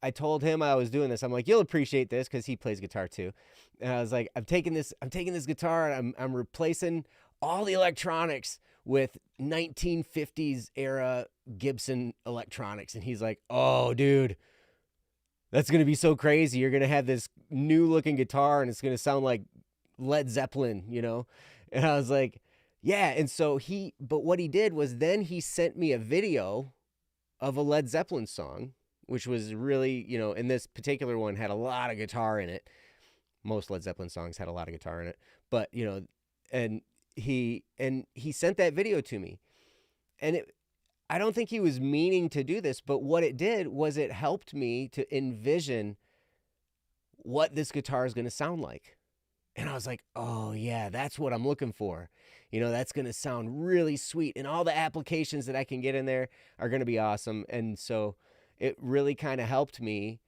I told him I was doing this. I'm like, you'll appreciate this, because he plays guitar too. And I was like, I'm taking this guitar and I'm replacing all the electronics with 1950s era Gibson electronics. And he's like, oh, dude, that's going to be so crazy. You're going to have this new looking guitar and it's going to sound like Led Zeppelin, And I was like, yeah. And so but what he did was then he sent me a video of a Led Zeppelin song, which was really, and this particular one had a lot of guitar in it. Most Led Zeppelin songs had a lot of guitar in it, but, and he sent that video to me, and I don't think he was meaning to do this, but what it did was it helped me to envision what this guitar is going to sound like. And I was like, oh yeah, that's what I'm looking for. That's going to sound really sweet. And all the applications that I can get in there are going to be awesome. And so it really kind of helped me.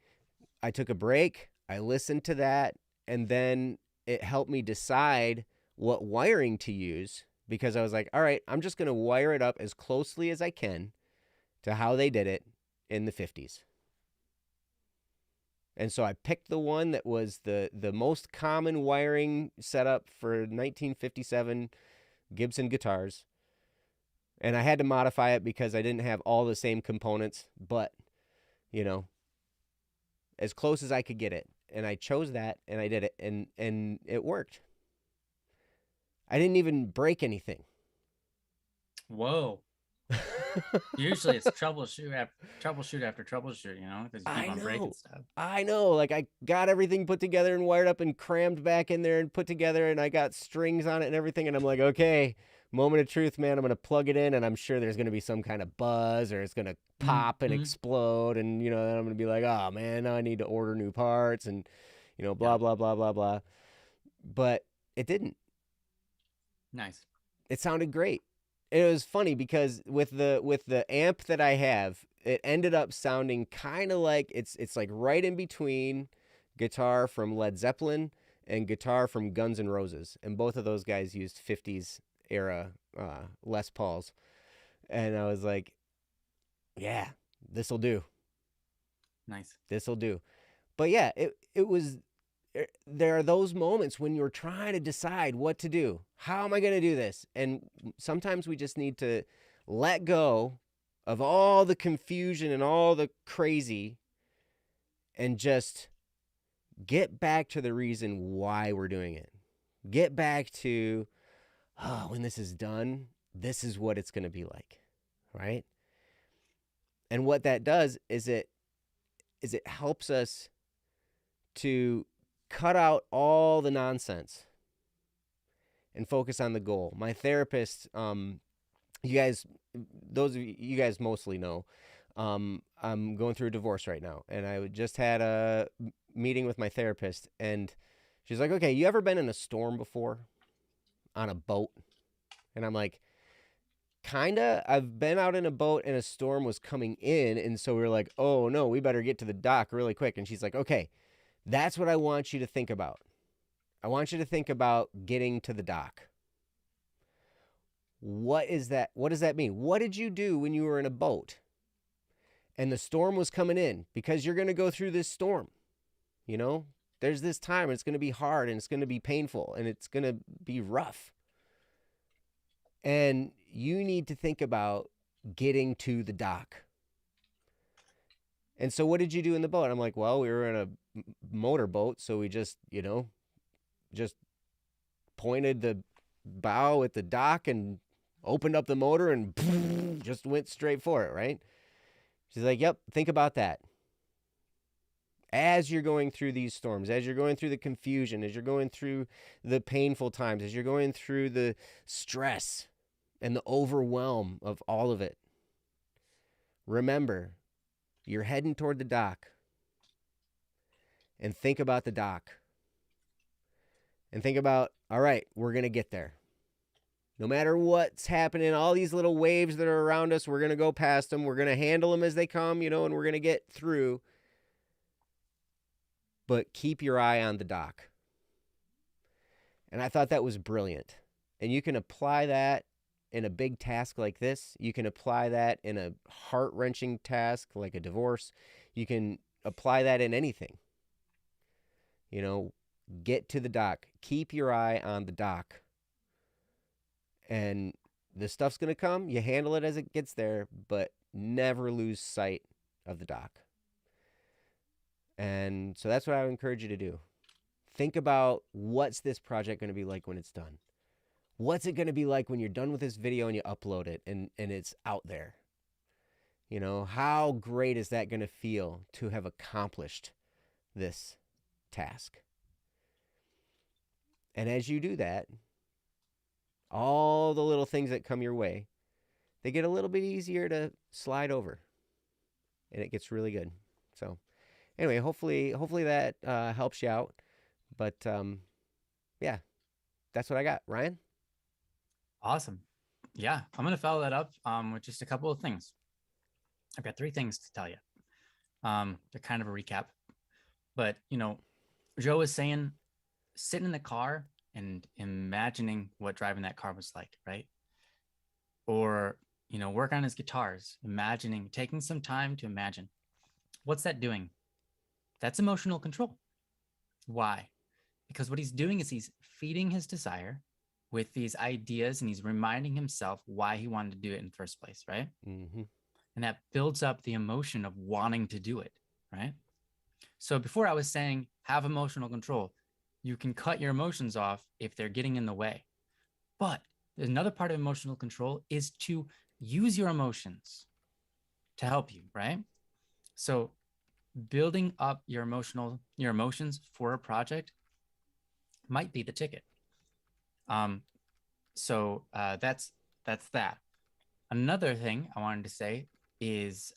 I took a break. I listened to that. And then it helped me decide what wiring to use, because I was like, all right, I'm just going to wire it up as closely as I can to how they did it in the 50s. And so I picked the one that was the most common wiring setup for 1957 Gibson guitars. And I had to modify it because I didn't have all the same components, but, as close as I could get it. And I chose that and I did it, and it worked. I didn't even break anything. Whoa. Usually it's troubleshoot after troubleshoot, because you keep on breaking stuff. I know. Like, I got everything put together and wired up and crammed back in there and put together, and I got strings on it and everything. And I'm like, okay, moment of truth, man. I'm going to plug it in, and I'm sure there's going to be some kind of buzz, or it's going to pop and explode. And, then I'm going to be like, oh, man, now I need to order new parts and, blah, blah, blah, blah, blah. But it didn't. Nice. It sounded great. It was funny because with the amp that I have, it ended up sounding kind of like it's like right in between guitar from Led Zeppelin and guitar from Guns N' Roses, and both of those guys used 50s era Les Pauls, and I was like, yeah, this'll do. Nice. This'll do. But yeah, it was. There are those moments when you're trying to decide what to do. How am I going to do this? And sometimes we just need to let go of all the confusion and all the crazy and just get back to the reason why we're doing it. Get back to, when this is done, this is what it's going to be like, right? And what that does is it is it helps us to cut out all the nonsense and focus on the goal. My therapist, you guys, those of you guys mostly know, I'm going through a divorce right now, and I just had a meeting with my therapist, and she's like, "Okay, you ever been in a storm before on a boat?" And I'm like, "Kinda. I've been out in a boat, and a storm was coming in, and so we were like, oh no, we better get to the dock really quick." And she's like, "Okay, that's what I want you to think about. I want you to think about getting to the dock. What is that? What does that mean? What did you do when you were in a boat and the storm was coming in? Because you're going to go through this storm. You know, there's this time, and it's going to be hard, and it's going to be painful, and it's going to be rough. And you need to think about getting to the dock." And so, what did you do in the boat? I'm like, "Well, we were in a motorboat, so we just, just pointed the bow at the dock and opened up the motor and just went straight for it," right? She's like, "Yep, think about that. As you're going through these storms, as you're going through the confusion, as you're going through the painful times, as you're going through the stress and the overwhelm of all of it, remember, you're heading toward the dock, and think about the dock. And think about, all right, we're going to get there. No matter what's happening, all these little waves that are around us, we're going to go past them. We're going to handle them as they come, and we're going to get through. But keep your eye on the dock." And I thought that was brilliant. And you can apply that in a big task like this. You can apply that in a heart-wrenching task like a divorce. You can apply that in anything. Get to the dock. Keep your eye on the dock. And the stuff's going to come. You handle it as it gets there, but never lose sight of the dock. And so that's what I would encourage you to do. Think about, what's this project going to be like when it's done? What's it going to be like when you're done with this video and you upload it and it's out there? How great is that going to feel to have accomplished this task? And as you do that, all the little things that come your way, they get a little bit easier to slide over, and it gets really good. So anyway, hopefully that helps you out. But yeah, that's what I got. Ryan? Awesome. Yeah, I'm going to follow that up with just a couple of things. I've got 3 things to tell you. They're kind of a recap. But, Joe was saying, sitting in the car and imagining what driving that car was like, right? Or, work on his guitars, taking some time to imagine. What's that doing? That's emotional control. Why? Because what he's doing is he's feeding his desire with these ideas, and he's reminding himself why he wanted to do it in the first place, right? Mm-hmm. And that builds up the emotion of wanting to do it, right? So before I was saying, have emotional control. You can cut your emotions off if they're getting in the way. But there's another part of emotional control is to use your emotions to help you, right? So building up your emotions for a project might be the ticket. So that's that. Another thing I wanted to say is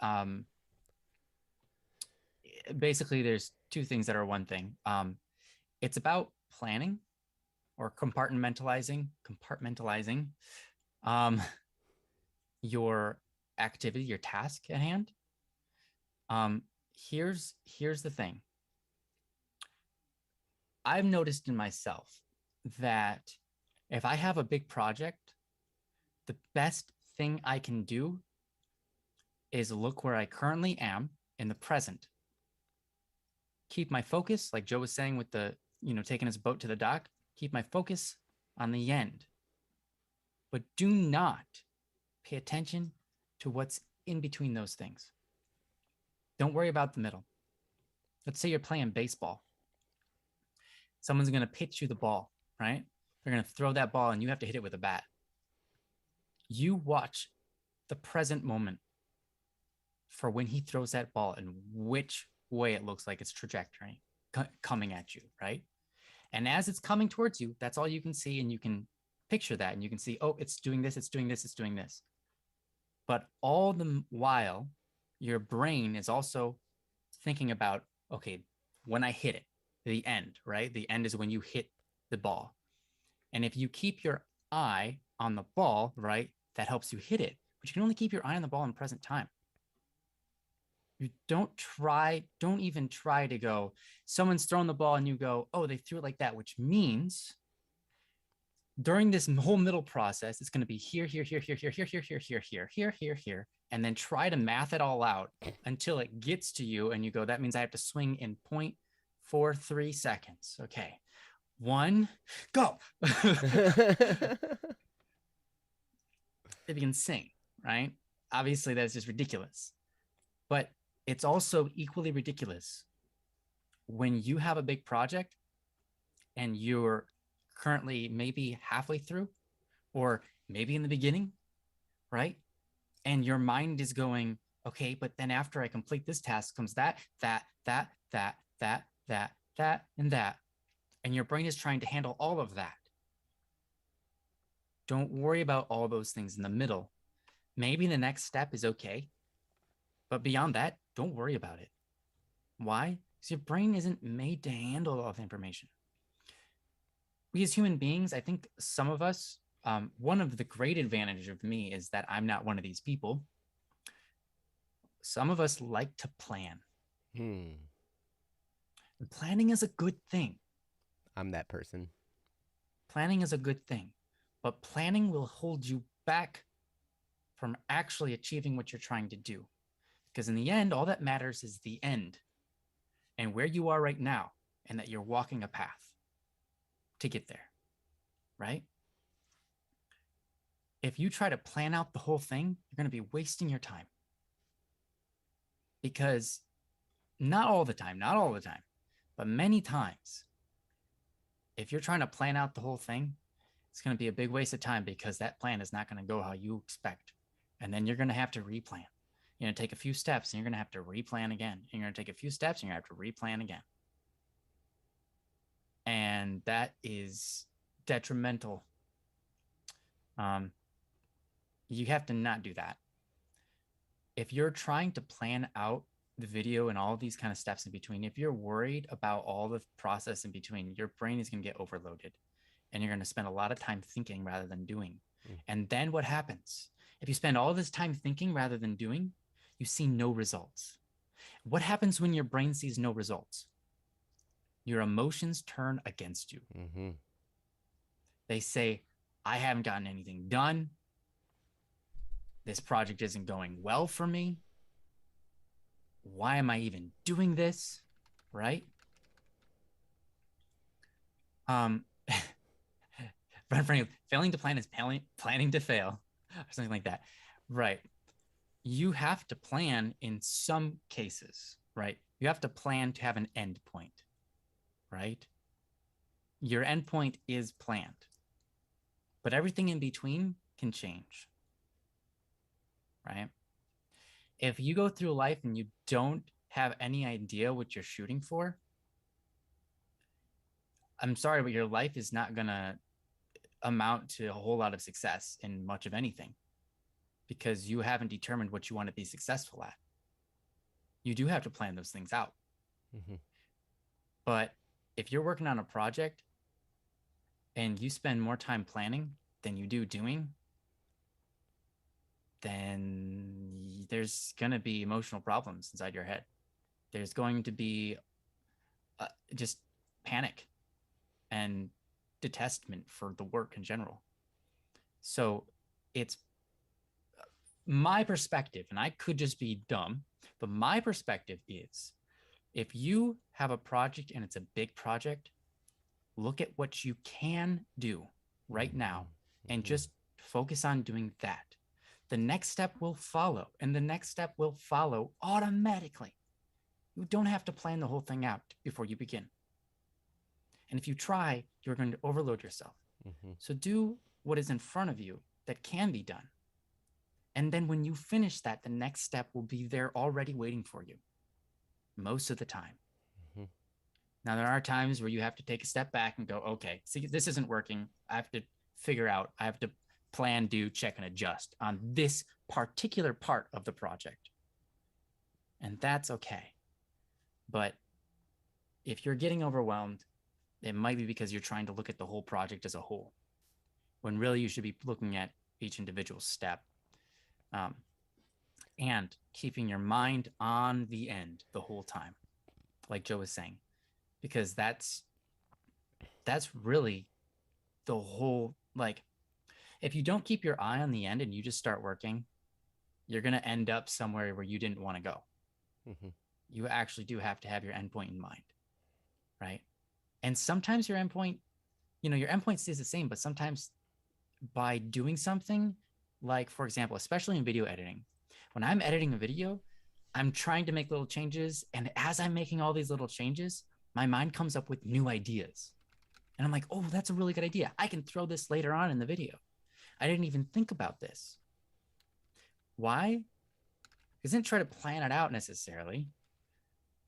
basically there's 2 things that are one thing. It's about planning or compartmentalizing your activity, your task at hand. Here's the thing. I've noticed in myself that if I have a big project, the best thing I can do is look where I currently am in the present. Keep my focus, like Joe was saying with the, taking his boat to the dock, keep my focus on the end. But do not pay attention to what's in between those things. Don't worry about the middle. Let's say you're playing baseball. Someone's going to pitch you the ball, right? They're going to throw that ball and you have to hit it with a bat. You watch the present moment for when he throws that ball and which way it looks like its trajectory coming at you, right? And as it's coming towards you, that's all you can see. And you can picture that and you can see, oh, it's doing this, it's doing this, it's doing this. But all the while, your brain is also thinking about, okay, when I hit it, the end, right? The end is when you hit the ball. And if you keep your eye on the ball, right, that helps you hit it. But you can only keep your eye on the ball in present time. You don't even try to go, someone's thrown the ball and you go, oh, they threw it like that, which means during this whole middle process, it's going to be here, here, here, here, here, here, here, here, here, here, here, here, here, and then try to math it all out until it gets to you and you go, that means I have to swing in 0.43 seconds. Okay. 1, go. It'd be insane, right? Obviously, that's just ridiculous. But it's also equally ridiculous when you have a big project and you're currently maybe halfway through or maybe in the beginning, right? And your mind is going, okay, but then after I complete this task comes that, and that. And your brain is trying to handle all of that. Don't worry about all those things in the middle. Maybe the next step is okay, but beyond that, don't worry about it. Why? Because your brain isn't made to handle all the information. We as human beings, I think some of us, one of the great advantages of me is that I'm not one of these people. Some of us like to plan. And planning is a good thing. I'm that person. Planning is a good thing, but planning will hold you back from actually achieving what you're trying to do. Because in the end, all that matters is the end and where you are right now, and that you're walking a path to get there, right? If you try to plan out the whole thing, you're going to be wasting your time. Because not all the time, but many times, if you're trying to plan out the whole thing, it's going to be a big waste of time because that plan is not going to go how you expect. And then you're going to have to replan. You're going to take a few steps and you're going to have to replan again. You're going to take a few steps and you're going to have to replan again. And that is detrimental. You have to not do that. If you're trying to plan out the video and all these kind of steps in between, if you're worried about all the process in between, your brain is going to get overloaded and you're going to spend a lot of time thinking rather than doing. And then what happens? If you spend all this time thinking rather than doing, you see no results. What happens when your brain sees no results? Your emotions turn against you. They say, I haven't gotten anything done. This project isn't going well for me. Why am I even doing this? Right? Failing to plan is planning to fail, or something like that. Right. You have to plan in some cases, right? You have to plan to have an end point, right? Your end point is planned, but everything in between can change, right? If you go through life and you don't have any idea what you're shooting for, I'm sorry, but your life is not going to amount to a whole lot of success in much of anything because you haven't determined what you want to be successful at. You do have to plan those things out. But if you're working on a project and you spend more time planning than you do doing, then there's going to be emotional problems inside your head. There's going to be just panic and detestment for the work in general. So it's my perspective, and I could just be dumb, but my perspective is if you have a project and it's a big project, look at what you can do right now and just focus on doing that. The next step will follow, and the next step will follow automatically. You don't have to plan the whole thing out before you begin. And if you try, you're going to overload yourself. So do what is in front of you that can be done. And then when you finish that, the next step will be there already waiting for you. most of the time. Mm-hmm. Now, there are times where you have to take a step back and go, okay, see, this isn't working. I have to figure out, I have to plan, do, check, and adjust on this particular part of the project. And that's okay. But if you're getting overwhelmed, it might be because you're trying to look at the whole project as a whole, when really you should be looking at each individual step, and keeping your mind on the end the whole time, like Joe was saying, because that's really the whole, like, if you don't keep your eye on the end and you just start working, you're going to end up somewhere where you didn't want to go. Mm-hmm. You actually do have to have your endpoint in mind, right? And sometimes your endpoint, your endpoint stays the same, but sometimes by doing something, like, for example, especially in video editing, when I'm editing a video, I'm trying to make little changes. And as I'm making all these little changes, my mind comes up with new ideas. And I'm like, oh, that's a really good idea. I can throw this later on in the video. I didn't even think about this. Why? Because I didn't try to plan it out necessarily.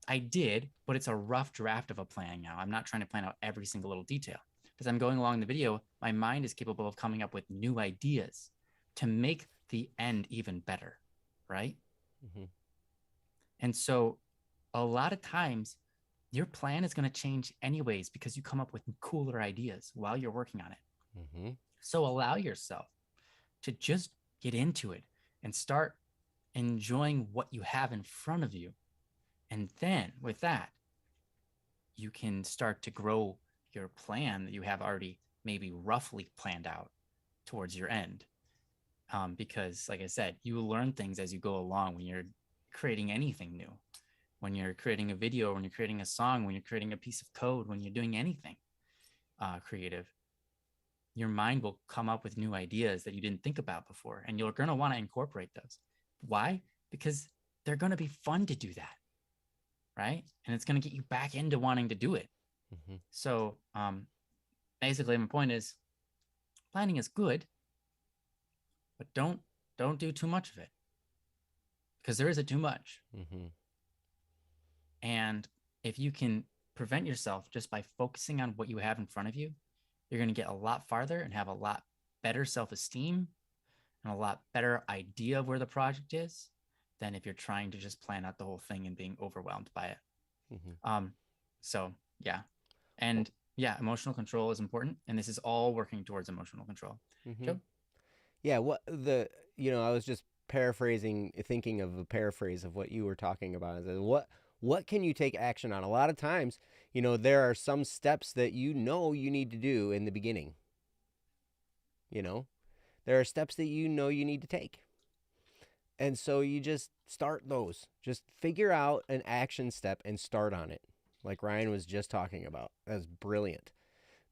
I did, but it's a rough draft of a plan now. I'm not trying to plan out every single little detail. As I'm going along the video, my mind is capable of coming up with new ideas to make the end even better, right? Mm-hmm. And so a lot of times your plan is going to change anyways because you come up with cooler ideas while you're working on it. Mm-hmm. So allow yourself to just get into it and start enjoying what you have in front of you. And then with that, you can start to grow your plan that you have already maybe roughly planned out towards your end. Because like I said, you learn things as you go along when you're creating anything new, when you're creating a video, when you're creating a song, when you're creating a piece of code, when you're doing anything creative, your mind will come up with new ideas that you didn't think about before. And you're going to want to incorporate those. Why? Because they're going to be fun to do that. Right? And it's going to get you back into wanting to do it. Mm-hmm. So basically my point is planning is good, but don't do too much of it, because there isn't too much. Mm-hmm. And if you can prevent yourself just by focusing on what you have in front of you, you're going to get a lot farther and have a lot better self-esteem and a lot better idea of where the project is than if you're trying to just plan out the whole thing and being overwhelmed by it. Mm-hmm. So yeah. And yeah, emotional control is important. And this is all working towards emotional control. Mm-hmm. Joe? Yeah, I was just thinking of a paraphrase of what you were talking about. What can you take action on? A lot of times, there are some steps that you need to do in the beginning. There are steps that you need to take. And so you just start those. Just figure out an action step and start on it. Like Ryan was just talking about. That's brilliant.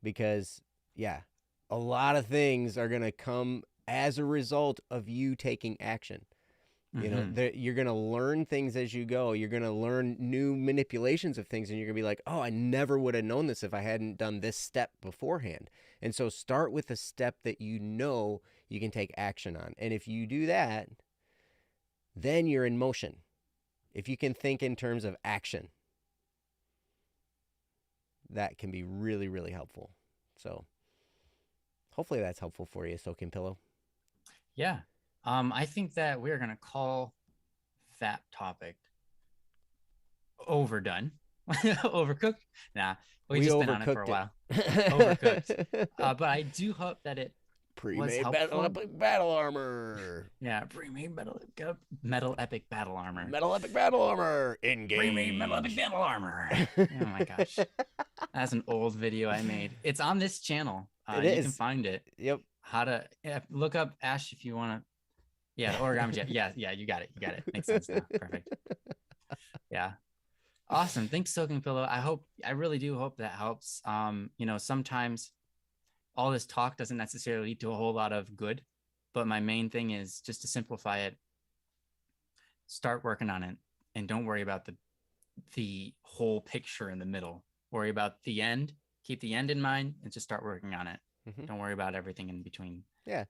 Because, yeah, a lot of things are going to come as a result of you taking action. You're going to learn things as you go. You're going to learn new manipulations of things, and you're going to be like, oh, I never would have known this if I hadn't done this step beforehand. And so start with a step that you can take action on. And if you do that, then you're in motion. If you can think in terms of action, that can be really, really helpful. So hopefully that's helpful for you, Soaking Pillow. Yeah. I think that we're going to call that topic overdone. Overcooked? Nah, we just been on it for a while. Overcooked. But I do hope that it pre-made Metal Epic Battle Armor. Yeah, pre-made Metal Epic Battle Armor. Metal Epic Battle Armor. Engage. Pre-made Metal Epic Battle Armor. Oh my gosh. That's an old video I made. It's on this channel. You can find it. Yep. How to look up Ash if you want to. Yeah, Origami Jet. Yeah, you got it. Makes sense now. Perfect. Yeah. Awesome. Thanks, Soaking Pillow. I really do hope that helps. Sometimes all this talk doesn't necessarily lead to a whole lot of good, but my main thing is just to simplify it. Start working on it, and don't worry about the whole picture in the middle. Worry about the end. Keep the end in mind, and just start working on it. Mm-hmm. Don't worry about everything in between. Yeah.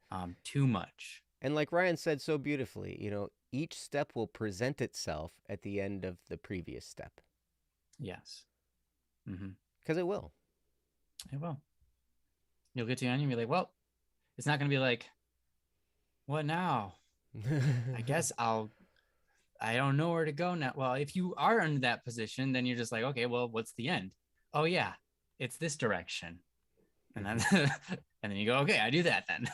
Too much. And like Ryan said so beautifully, each step will present itself at the end of the previous step. Yes. Because it will. It will. You'll get to the end and be like, well, it's not going to be like, what now? I guess I don't know where to go now. Well, if you are in that position, then you're just like, okay, well, what's the end? Oh yeah, it's this direction. And then and then you go, okay, I do that then.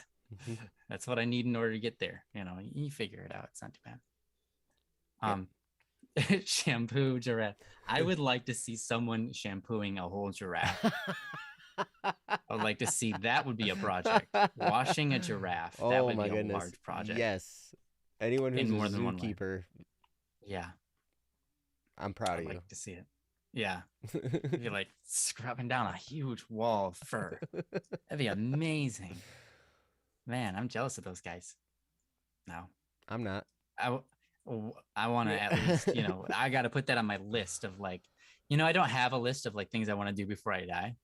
That's what I need in order to get there. You know, you figure it out. It's not too bad. Shampoo giraffe. I would like to see someone shampooing a whole giraffe. I would like to see that would be a project. Washing a giraffe. That Oh would my be a goodness. large project. Yes. Anyone who's In more a than one way. zookeeper, Yeah. I'm proud of I'd you. like to see it. Yeah. You're like scrubbing down a huge wall of fur. That'd be amazing. Man, I'm jealous of those guys. No. I'm not. I want to at least, you know, I got to put that on my list of like, you know, I don't have a list of like things I want to do before I die,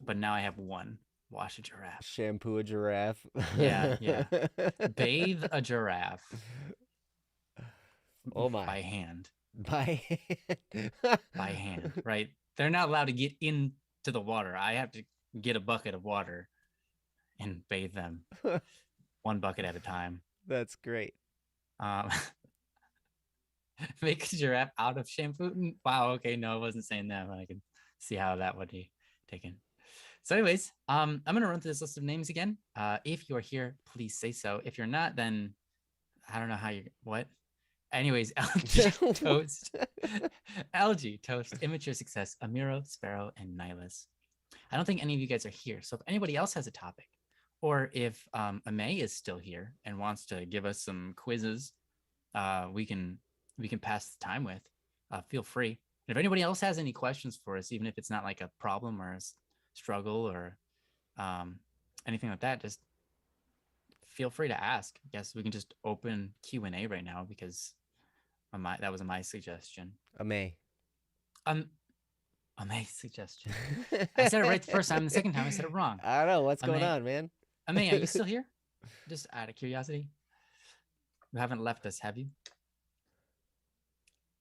but now I have one. Wash a giraffe. Shampoo a giraffe. Yeah, yeah. Bathe a giraffe. Oh my. By hand. By hand. By hand, right? They're not allowed to get into the water. I have to get a bucket of water and bathe them one bucket at a time. That's great. Make a giraffe out of shampoo. Wow. Okay. No, I wasn't saying that, but I could see how that would be taken. So anyways, I'm going to run through this list of names again. If you're here, please say so. If you're not, then I don't know how you, what? Anyways, LG, Toast, LG, Toast, Immature Success, Amiro, Sparrow, and Nihilus. I don't think any of you guys are here. So if anybody else has a topic, or if Amay is still here and wants to give us some quizzes, we can pass the time with, feel free. And if anybody else has any questions for us, even if it's not like a problem or a struggle or anything like that, just feel free to ask. I guess we can just open Q&A right now because that was my suggestion. Amay. Amay suggestion. I said it right the first time. The second time I said it wrong. I don't know what's going on, man. Amay, are you still here? Just out of curiosity. You haven't left us, have you?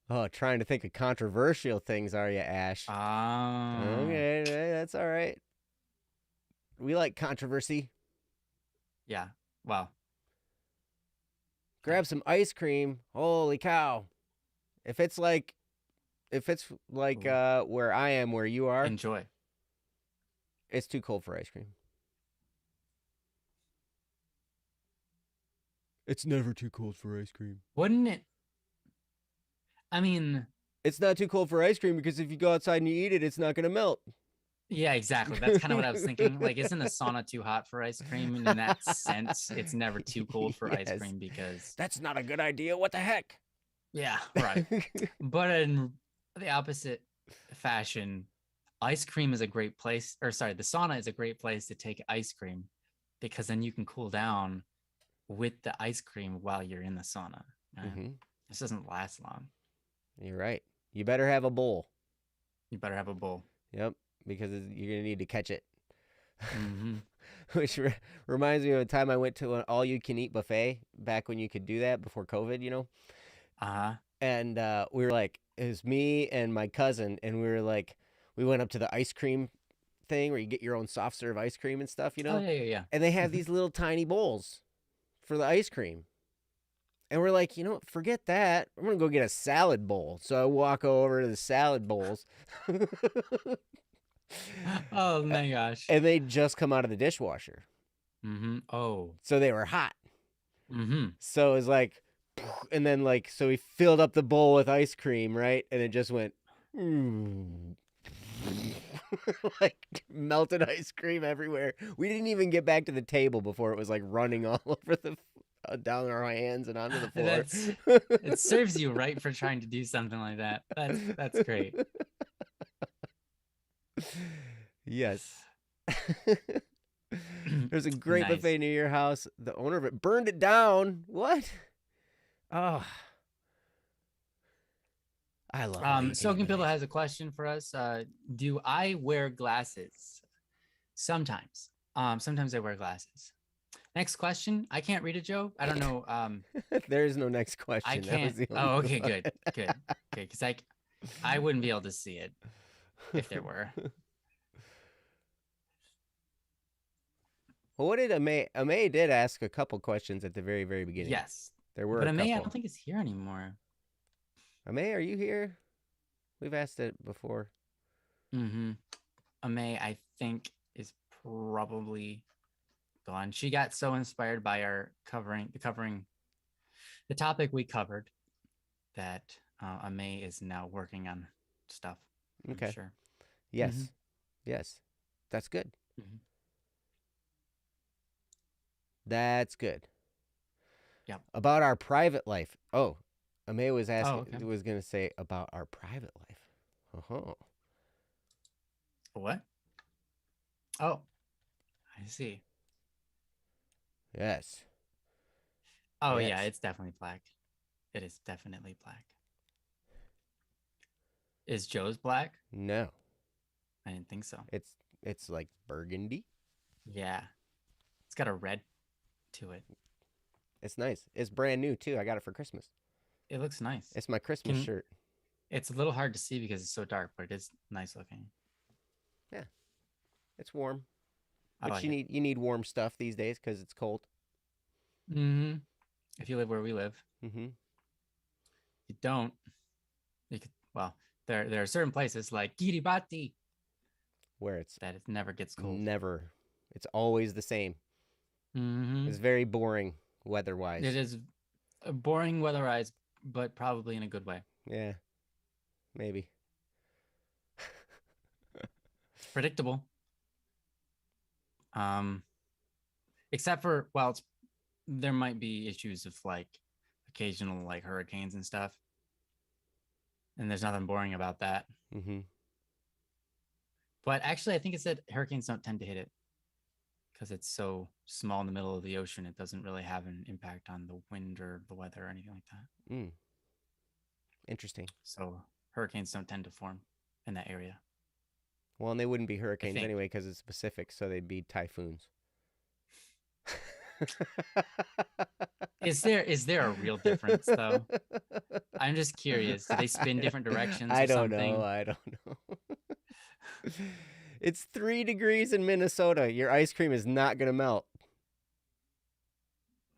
Oh, trying to think of controversial things, are you, Ash? Okay, that's all right. We like controversy. Yeah. Wow. Grab some ice cream. Holy cow. If it's like where I am, where you are, enjoy. It's too cold for ice cream. It's never too cold for ice cream. Wouldn't it? I mean, it's not too cold for ice cream because if you go outside and you eat it, it's not going to melt. Yeah, exactly. That's kind of what I was thinking. Like, isn't a sauna too hot for ice cream? And in that sense, it's never too cold for ice cream because that's not a good idea. What the heck? Yeah, right. But in the opposite fashion, ice cream is a great place, or sorry, the sauna is a great place to take ice cream because then you can cool down with the ice cream while you're in the sauna. This doesn't last long. You're right. You better have a bowl. You better have a bowl. Yep, because you're going to need to catch it. Which reminds me of a time I went to an all-you-can-eat buffet back when you could do that before COVID, you know? And we were like, it was me and my cousin, and we went up to the ice cream thing where you get your own soft serve ice cream and stuff, you know? Oh, yeah. And they have these little tiny bowls for the ice cream. And we're like, you know what? Forget that. I'm going to go get a salad bowl. So I walk over to the salad bowls. Oh, my gosh. And they just come out of the dishwasher. Oh. So they were hot. So it was like, and then so we filled up the bowl with ice cream, right? And it just went, like melted ice cream everywhere. We didn't even get back to the table before it was like running all over down our hands and onto the floor. It serves you right for trying to do something like that. That's great. Yes. There's a great buffet near your house. The owner of it burned it down. What? Oh, I love Soaking Pillow has a question for us. Do I wear glasses? Sometimes. Sometimes I wear glasses. Next question. I can't read it, Joe. I don't know. There is no next I question. That was can't. the only Oh, okay, one. good, good, okay. Because I wouldn't be able to see it if there were. Well, what did Ame? Ame did ask a couple questions at the very, very beginning. Yes, There were but a Amay, I couple. don't think is here anymore. Ame, are you here? We've asked it before. Mm-hmm. Amay, I think, is probably gone. She got so inspired by our covering the topic we covered that Amay is now working on stuff. I'm Okay. sure. Mm-hmm. Yes. Yes. That's good. Mm-hmm. That's good. Yep. About our private life. Oh, Ame was Oh, asking, okay. was going to say about our private life. Uh-huh. What? Oh, I see. Yes. Oh yeah, Yes. it's definitely black. It is definitely black. Is Joe's black? No. I didn't think so. It's like burgundy. Yeah, it's got a red to it. It's nice. It's brand new too. I got it for Christmas. It looks nice. It's my Christmas Can shirt. It's a little hard to see because it's so dark, but it is nice looking. Yeah. It's warm. I Which like it. you need warm stuff these days cuz it's cold. Mm-hmm. If you live where we live, Mhm. you don't. You could, well, there are certain places like Kiribati Where it's that it never gets cold. never it's always the same. Mm-hmm. It's very boring weather-wise. It is boring weatherized, but probably in a good way. Yeah. Maybe. Predictable. Um, except for there might be issues of like occasional like hurricanes and stuff, and there's nothing boring about that. Mhm. But actually, I think it said hurricanes don't tend to hit it because it's so small in the middle of the ocean. It doesn't really have an impact on the wind or the weather or anything like that. Mm. Interesting. So hurricanes don't tend to form in that area. Well, and they wouldn't be I hurricanes think. anyway because it's Pacific, so they'd be typhoons. Is there a real difference though? I'm just curious. Do they spin different directions I or don't know. something? I don't know. It's 3 degrees in Minnesota. Your ice cream is not going to melt.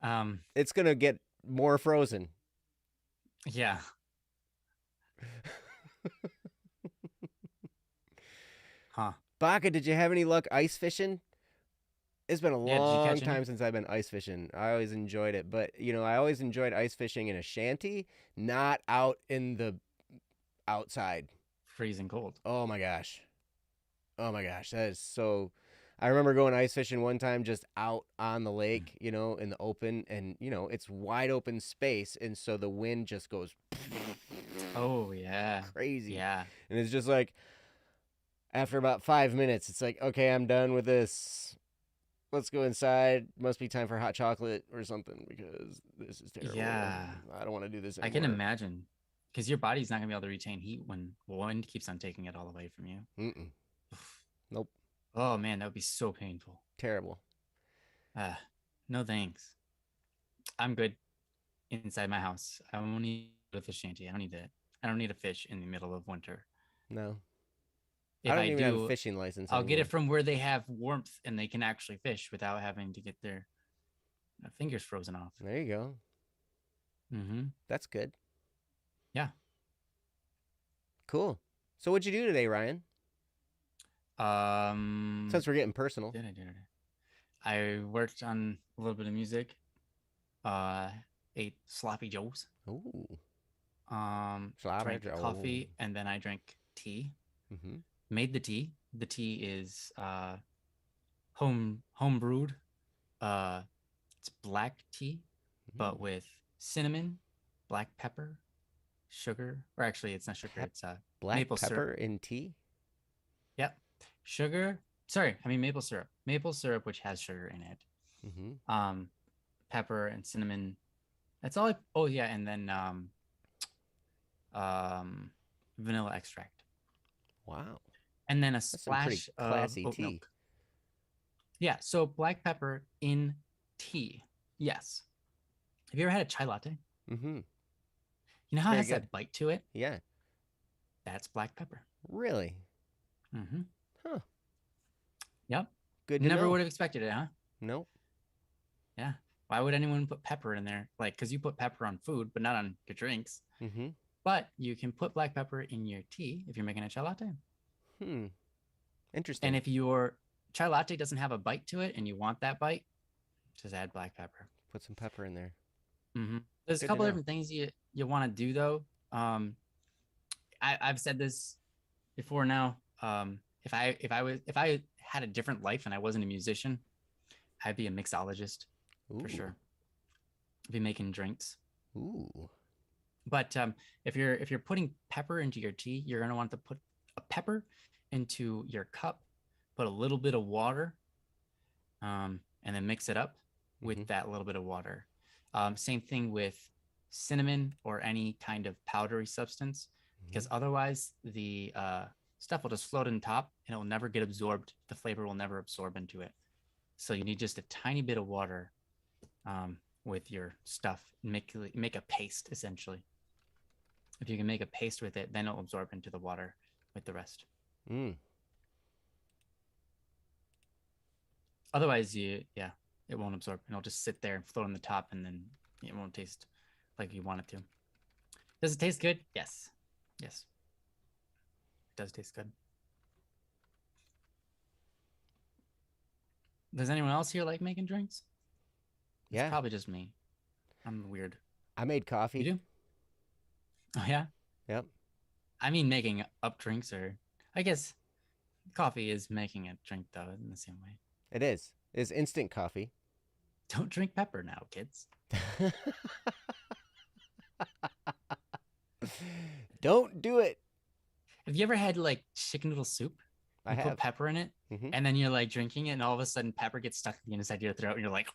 Um, It's going to get more frozen. yeah. Huh. Baka, did you have any luck ice fishing? It's been a Yeah, did you long catch any? time since I've been ice fishing. I always enjoyed it, but I always enjoyed ice fishing in a shanty, not out in the outside. Freezing cold. Oh my gosh. Oh my gosh, that is so. I remember going ice fishing one time just out on the lake, in the open, and it's wide open space, and so the wind just goes Oh yeah. crazy. Yeah. And it's just like after about 5 minutes, it's like, okay, I'm done with this. Let's go inside. Must be time for hot chocolate or something because this is terrible. Yeah. I don't want to do this I anymore. can imagine. Because your body's not gonna be able to retain heat when wind keeps on taking it all away from you. Mm-mm. Nope. Oh man, that would be so painful. Terrible. No thanks. I'm good inside my house. I don't need a fish shanty. I don't need it. I don't need a fish in the middle of winter. No. I If don't I even have a do, fishing license I'll get anymore. it from where they have warmth and they can actually fish without having to get their fingers frozen off. There you go. Mm-hmm. That's good. Yeah. Cool. So what'd you do today, Ryan? Um, Since we're getting personal. did I do it? I worked on a little bit of music. Ate sloppy joes. Ooh. Drank coffee, and then I drank tea. Mm-hmm. Made the tea. The tea is home brewed. It's black tea, but with cinnamon, black pepper, sugar, or actually it's not sugar, it's black maple pepper syrup. in tea. Yep, sugar. Sorry, I mean maple syrup. Maple syrup, which has sugar in it. Mm-hmm. Pepper and cinnamon. That's all. Oh yeah, and then vanilla extract. Wow. And then a That's some pretty splash classy of oat tea. milk. Yeah, so black pepper in tea, yes. Have you ever had a chai latte? Mm-hmm. You know It's how it very has good. that bite to it? Yeah. That's black pepper. Really? Mm-hmm. Huh. Yep. Good to Never know. would have expected it, huh? Nope. Yeah. Why would anyone put pepper in there? Like, because you put pepper on food, but not on your drinks. Mm-hmm. But you can put black pepper in your tea if you're making a chai latte. Hmm. And Interesting. if your chai latte doesn't have a bite to it and you want that bite, just add black pepper. Put some pepper in there. Mm-hmm. There's a Good to couple know. different things you want to do though. I've said this before now. If I had a different life and I wasn't a musician, I'd be a mixologist for Ooh. sure. I'd be making drinks. Ooh. But if you're putting pepper into your tea, you're gonna want to put a pepper into your cup, put a little bit of water, and then mix it up Mm-hmm. with that little bit of water. Same thing with cinnamon or any kind of powdery substance, because otherwise the stuff will just float on top and it will never get absorbed. The flavor will never absorb into it. So you need just a tiny bit of water with your stuff. Make a paste essentially. If you can make a paste with it, then it'll absorb into the water with the rest. Mm. Otherwise, it won't absorb. It'll just sit there and float on the top, and then it won't taste like you want it to. Does it taste good? Yes. Yes. It does taste good. Does anyone else here like making drinks? It's Yeah. probably just me. I'm weird. I made coffee. You do? Oh, yeah? Yep. I mean, making up drinks, or I guess coffee is making a drink, though, in the same way. It is. It's instant coffee. Don't drink pepper now, kids. Don't do it. Have you ever had like chicken noodle soup? I You put have. pepper in it, Mm-hmm. and then you're like drinking it, and all of a sudden pepper gets stuck in the inside of your throat, and you're like,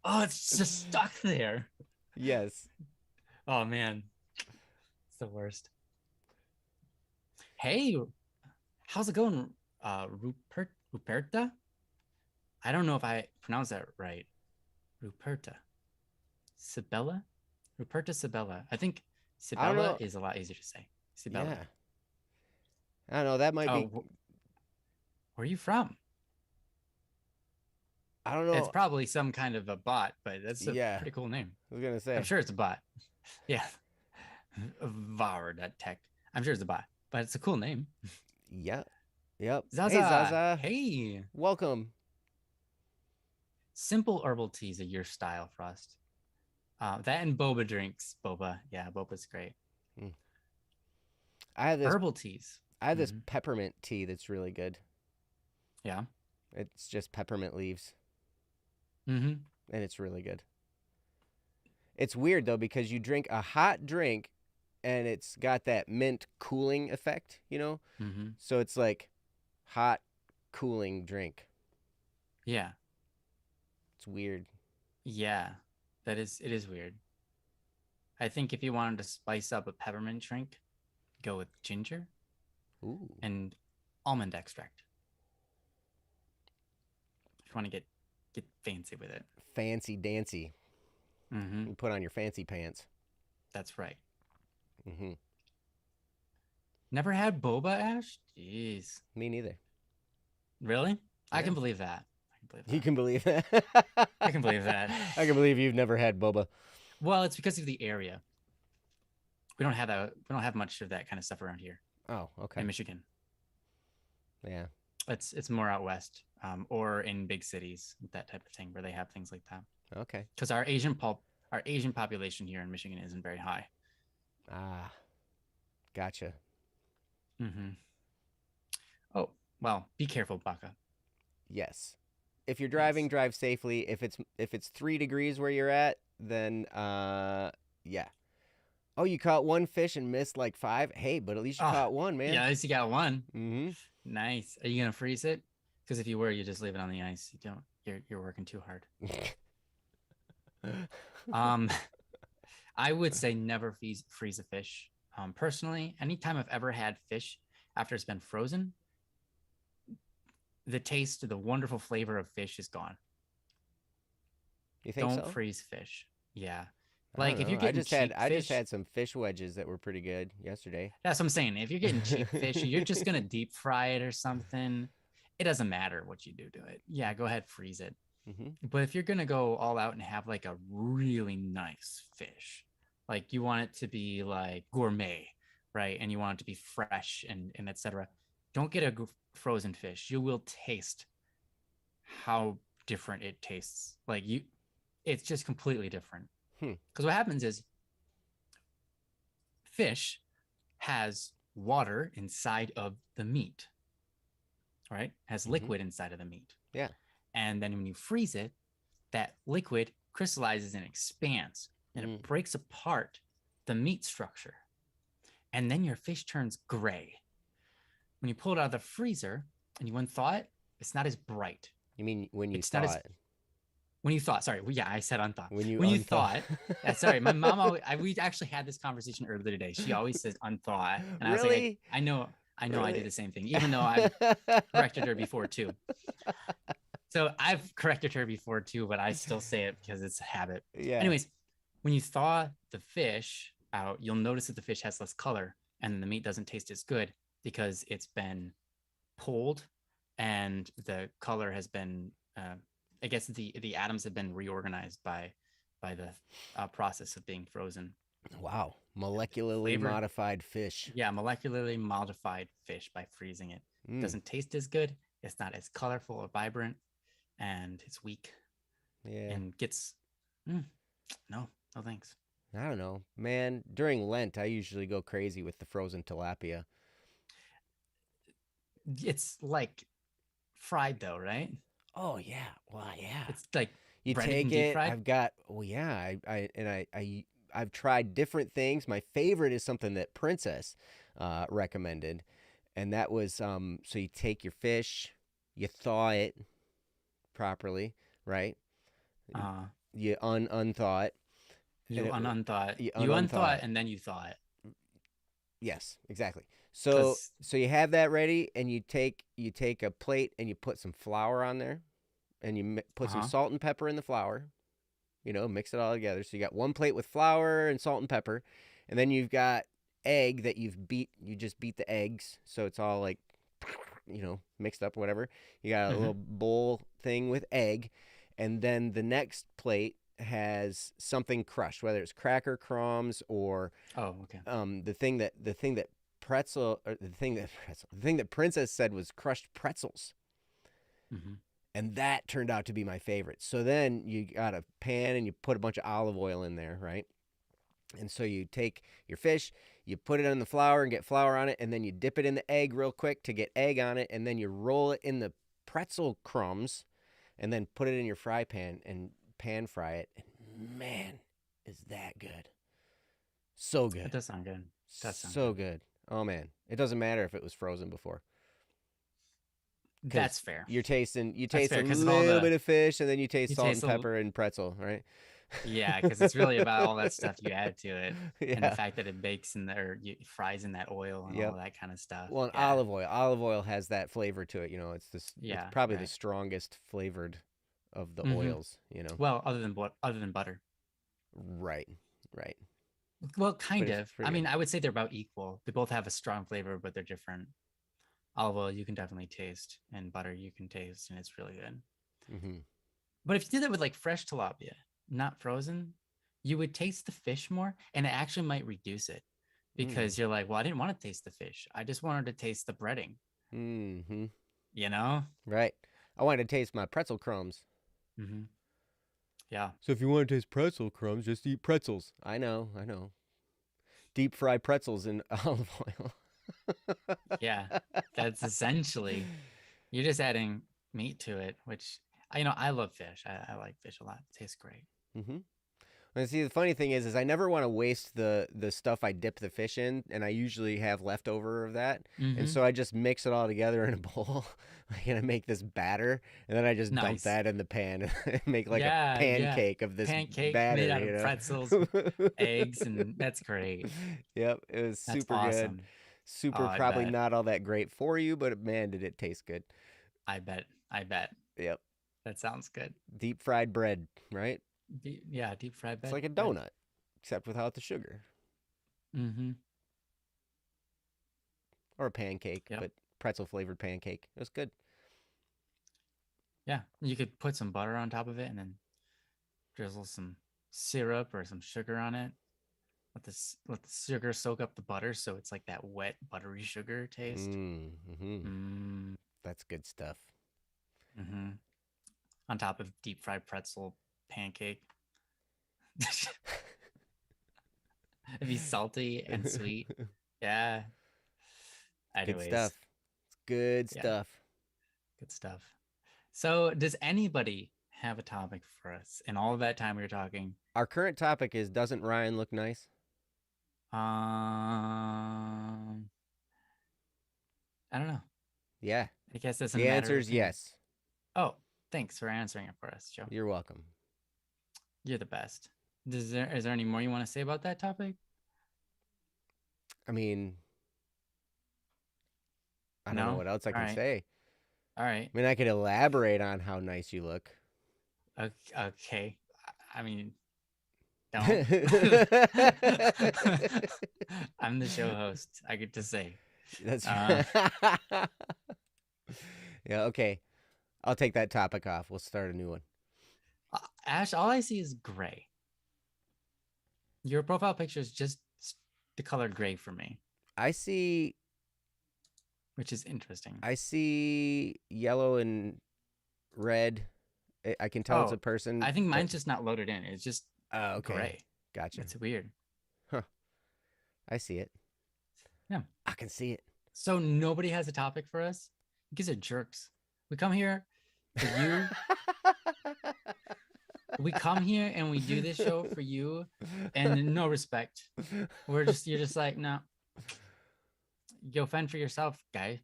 oh, it's just stuck there. Yes. Oh man, it's the worst. Hey, how's it going, Ruperta? I don't know if I pronounced that right. Ruperta, Sibella, Ruperta Sibella. I think I don't Sibella know. is a lot easier to say. Sibella. Yeah. I don't know. That might be. Oh, where are you from? I don't It's know. probably some kind of a bot, but that's a Yeah. pretty cool name. I was gonna say. I'm sure it's a bot. Yeah. Var.tech. I'm sure it's a bot, but it's a cool name. Yep. Yep. Zaza. Hey Zaza. Hey. Welcome. Simple herbal teas are your style, Frost. That and boba drinks. Boba. Yeah, boba's great. I have this Herbal teas. I have this peppermint tea that's really good. Yeah. It's just peppermint leaves. Mm-hmm. And it's really good. It's weird though because you drink a hot drink and it's got that mint cooling effect, you know? Mm-hmm. So it's like hot cooling drink. Yeah. It's weird. Yeah. It is weird. I think if you wanted to spice up a peppermint drink, go with ginger. Ooh. And almond extract. If you want to get fancy with it. Fancy dancy. Mm-hmm. You put on your fancy pants. That's right. Mm-hmm. Never had boba, Ash? Jeez. Me neither. Really? Yeah. I Yeah. can believe that. You can believe that? I can believe that. I can believe you've never had boba. Well, it's because of the area. We don't have that. We don't have much of that kind of stuff around here. Oh, okay. In Michigan. Yeah. It's more out west, or in big cities, that type of thing, where they have things like that. Okay. Because our Asian population here in Michigan isn't very high. Ah, gotcha. Mm-hmm. Oh, well, be careful, Baka. Yes. If you're driving, drive safely. If it's 3 degrees where you're at, then yeah. Oh, you caught one fish and missed like 5? Hey, but at least you caught one, man. Yeah, at least you got one. Mm-hmm. Nice. Are you gonna freeze it? Because if you were, you just leave it on the ice. You don't. You're working too hard. I would say never freeze a fish. Personally, anytime I've ever had fish after it's been frozen, the taste, the wonderful flavor of fish is gone. You think Don't so? freeze fish. Yeah. I don't Like if know. you're getting cheap I just fish, had some fish wedges that were pretty good yesterday. that's what I'm saying. If you're getting cheap fish, you're just gonna deep fry it or something. It doesn't matter what you do to it. Yeah, go ahead, freeze it. Hmm. But if you're gonna go all out and have like a really nice fish, like you want it to be like gourmet, right? And you want it to be fresh and etc. Don't get a frozen fish. You will taste how different it tastes. Like you, it's just completely different. Hmm. Because what happens is fish has water inside of the meat, right? Has liquid inside of the meat. Yeah. And then when you freeze it, that liquid crystallizes and expands and it breaks apart the meat structure. And then your fish turns gray. When you pull it out of the freezer and you unthaw it, it's not as bright. You mean when you It's thaw not as it? when you thought, sorry, yeah, I said unthaw. When you When you unthaw. thaw it, yeah, sorry, my mom always, we actually had this conversation earlier today. She always says unthaw, and I was like, Really? I know, Really? I do the same thing, even though I've corrected her before too. So I've corrected her before too, but I still say it because it's a habit. Yeah. Anyways, when you thaw the fish out, you'll notice that the fish has less color and the meat doesn't taste as good because it's been pulled and the color has been I guess the atoms have been reorganized by the process of being frozen. Wow. Molecularly Flavor, modified fish. yeah, molecularly modified fish by freezing it. Doesn't taste as good. It's not as colorful or vibrant, and it's weak. Yeah. And gets no thanks. I don't know, man. During Lent, I usually go crazy with the frozen tilapia. It's like fried though, right? Oh yeah. Well, yeah. It's like You breaded take and deep it. fried. I've got. Well, yeah. I've tried different things. My favorite is something that Princess recommended, and that was so you take your fish, you thaw it properly, right? You unthaw it. You unthaw it. You You unthaw unthaw it and then you thaw it. Yes, exactly. So you have that ready, and you take a plate and you put some flour on there, and you put some salt and pepper in the flour. You know, mix it all together. So you got one plate with flour and salt and pepper, and then you've got egg that you've beat. You just beat the eggs, so it's all like, you know, mixed up, whatever. You got a little bowl thing with egg, and then the next plate has something crushed, whether it's cracker crumbs or the thing that Princess said was crushed pretzels. And that turned out to be my favorite. So then you got a pan and you put a bunch of olive oil in there, right? And so you take your fish, you put it in the flour and get flour on it, and then you dip it in the egg real quick to get egg on it, and then you roll it in the pretzel crumbs, and then put it in your fry pan and pan fry it. And man, is that good. So good. It does sound good. So good. Oh man. It doesn't matter if it was frozen before. That's fair. You taste a little bit of fish, and then you taste salt and pepper and pretzel, right? Yeah, because it's really about all that stuff you add to it, and the fact that it bakes in there, fries in that oil, and all that kind of stuff. Well, and olive oil has that flavor to it. You know, it's this. Yeah, it's probably the strongest flavored of the oils. You know. Well, other than butter. Right. Right. Well, kind of. I mean, I would say they're about equal. They both have a strong flavor, but they're different. Olive oil you can definitely taste, and butter you can taste, and it's really good. But if you did that with like fresh tilapia, not frozen, you would taste the fish more, and it actually might reduce it because you're like, well, I didn't want to taste the fish. I just wanted to taste the breading. You know? Right. I wanted to taste my pretzel crumbs. Yeah. So if you want to taste pretzel crumbs, just eat pretzels. I know. Deep fry pretzels in olive oil. Yeah, that's essentially, you're just adding meat to it, which I love fish. I like fish a lot. It tastes great. And see, the funny thing is I never want to waste the stuff I dip the fish in, and I usually have leftover of that, and so I just mix it all together in a bowl. And I make this batter, and then I just dump that in the pan and make like a pancake of this batter made out of pretzels, eggs, and that's great. Yep, it was super good. Super, probably not all that great for you, but man, did it taste good. I bet. I bet. Yep. That sounds good. Deep fried bread, right? Yeah, deep fried It's bread. like a donut, except without the sugar. Mm-hmm. Or a pancake, Yep. but pretzel flavored pancake. It was good. Yeah, you could put some butter on top of it and then drizzle some syrup or some sugar on it. Let the sugar soak up the butter, so it's like that wet buttery sugar taste. Mm-hmm. Mm, That's good stuff. mm-hmm. On top of deep fried pretzel pancake. It'd be salty and sweet. Yeah. Good Anyways, stuff. It's good yeah, stuff. good stuff. So, does anybody have a topic for us in all of that time we were talking? Our current topic is, doesn't Ryan look nice? I don't know. Yeah. I guess it doesn't The matter. answer is yes. Oh, thanks for answering it for us, Joe. You're welcome. You're the best. Is there any more you want to say about that topic? I mean, I don't know what else I can right. say. All right. I mean, I could elaborate on how nice you look. Okay. I mean, don't. I'm the show host. I get to say. That's right. Yeah, okay. I'll take that topic off. We'll start a new one. Ash, all I see is gray. Your profile picture is just the color gray for me. I see, which is interesting. I see yellow and red. I can tell it's a person. I think mine's just not loaded in. It's just okay. gray. Gotcha. It's weird. Huh. I see it. Yeah. I can see it. So nobody has a topic for us? You guys are jerks. We come here for you. We come here and we do this show for you, and no respect. You're just like, no. Go fend for yourself, guy.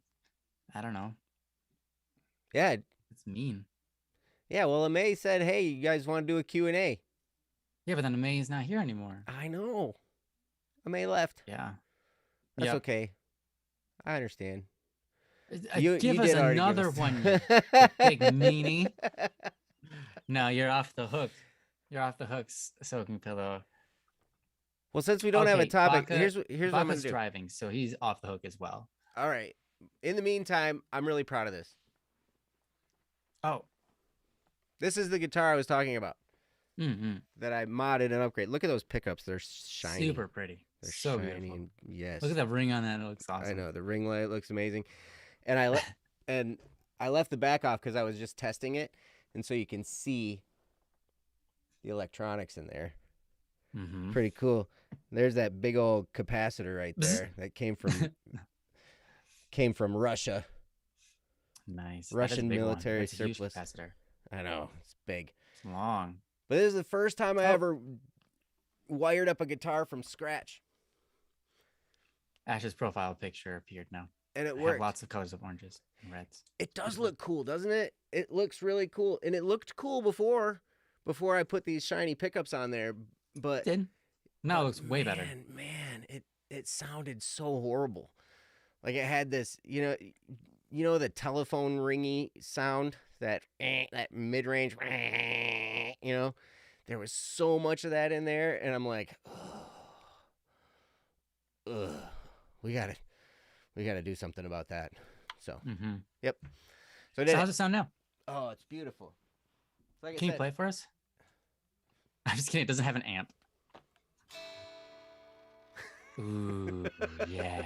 I don't know. Yeah. It's mean. Yeah, well, Amay said, hey, you guys want to do a Q&A? Yeah, but then Amay is not here anymore. I know. Amay left. Yeah. That's okay. I understand. Give us another one, you big meanie. No, you're off the hook. You're off the hook, Soaking Pillow. Well, since we don't have a topic, Baka, here's what I'm going to do. Driving, so he's off the hook as well. All right. In the meantime, I'm really proud of this. Oh. This is the guitar I was talking about. Mm-hmm. That I modded and upgraded. Look at those pickups. They're shiny. Super pretty. They're so shiny. Beautiful. And, yes. Look at that ring on that. It looks awesome. I know. The ring light looks amazing. And I left the back off because I was just testing it. And so you can see the electronics in there. Mm-hmm. Pretty cool. There's that big old capacitor right there that came from Russia. Nice. Russian military surplus. Capacitor. I know. It's big. It's long. But this is the first time I ever wired up a guitar from scratch. Ash's profile picture appeared now. And it worked. Lots of colors of oranges and reds. It does look cool, doesn't it? It looks really cool. And it looked cool before I put these shiny pickups on there. But it did. Now it looks way better. Man, it sounded so horrible. Like it had this, you know the telephone ringy sound, that mid-range, there was so much of that in there, and I'm like, ugh, we gotta do something about that. So, Yep. So how's it sound now? Oh, it's beautiful. Can you play it for us? I'm just kidding. It doesn't have an amp. Ooh, yeah.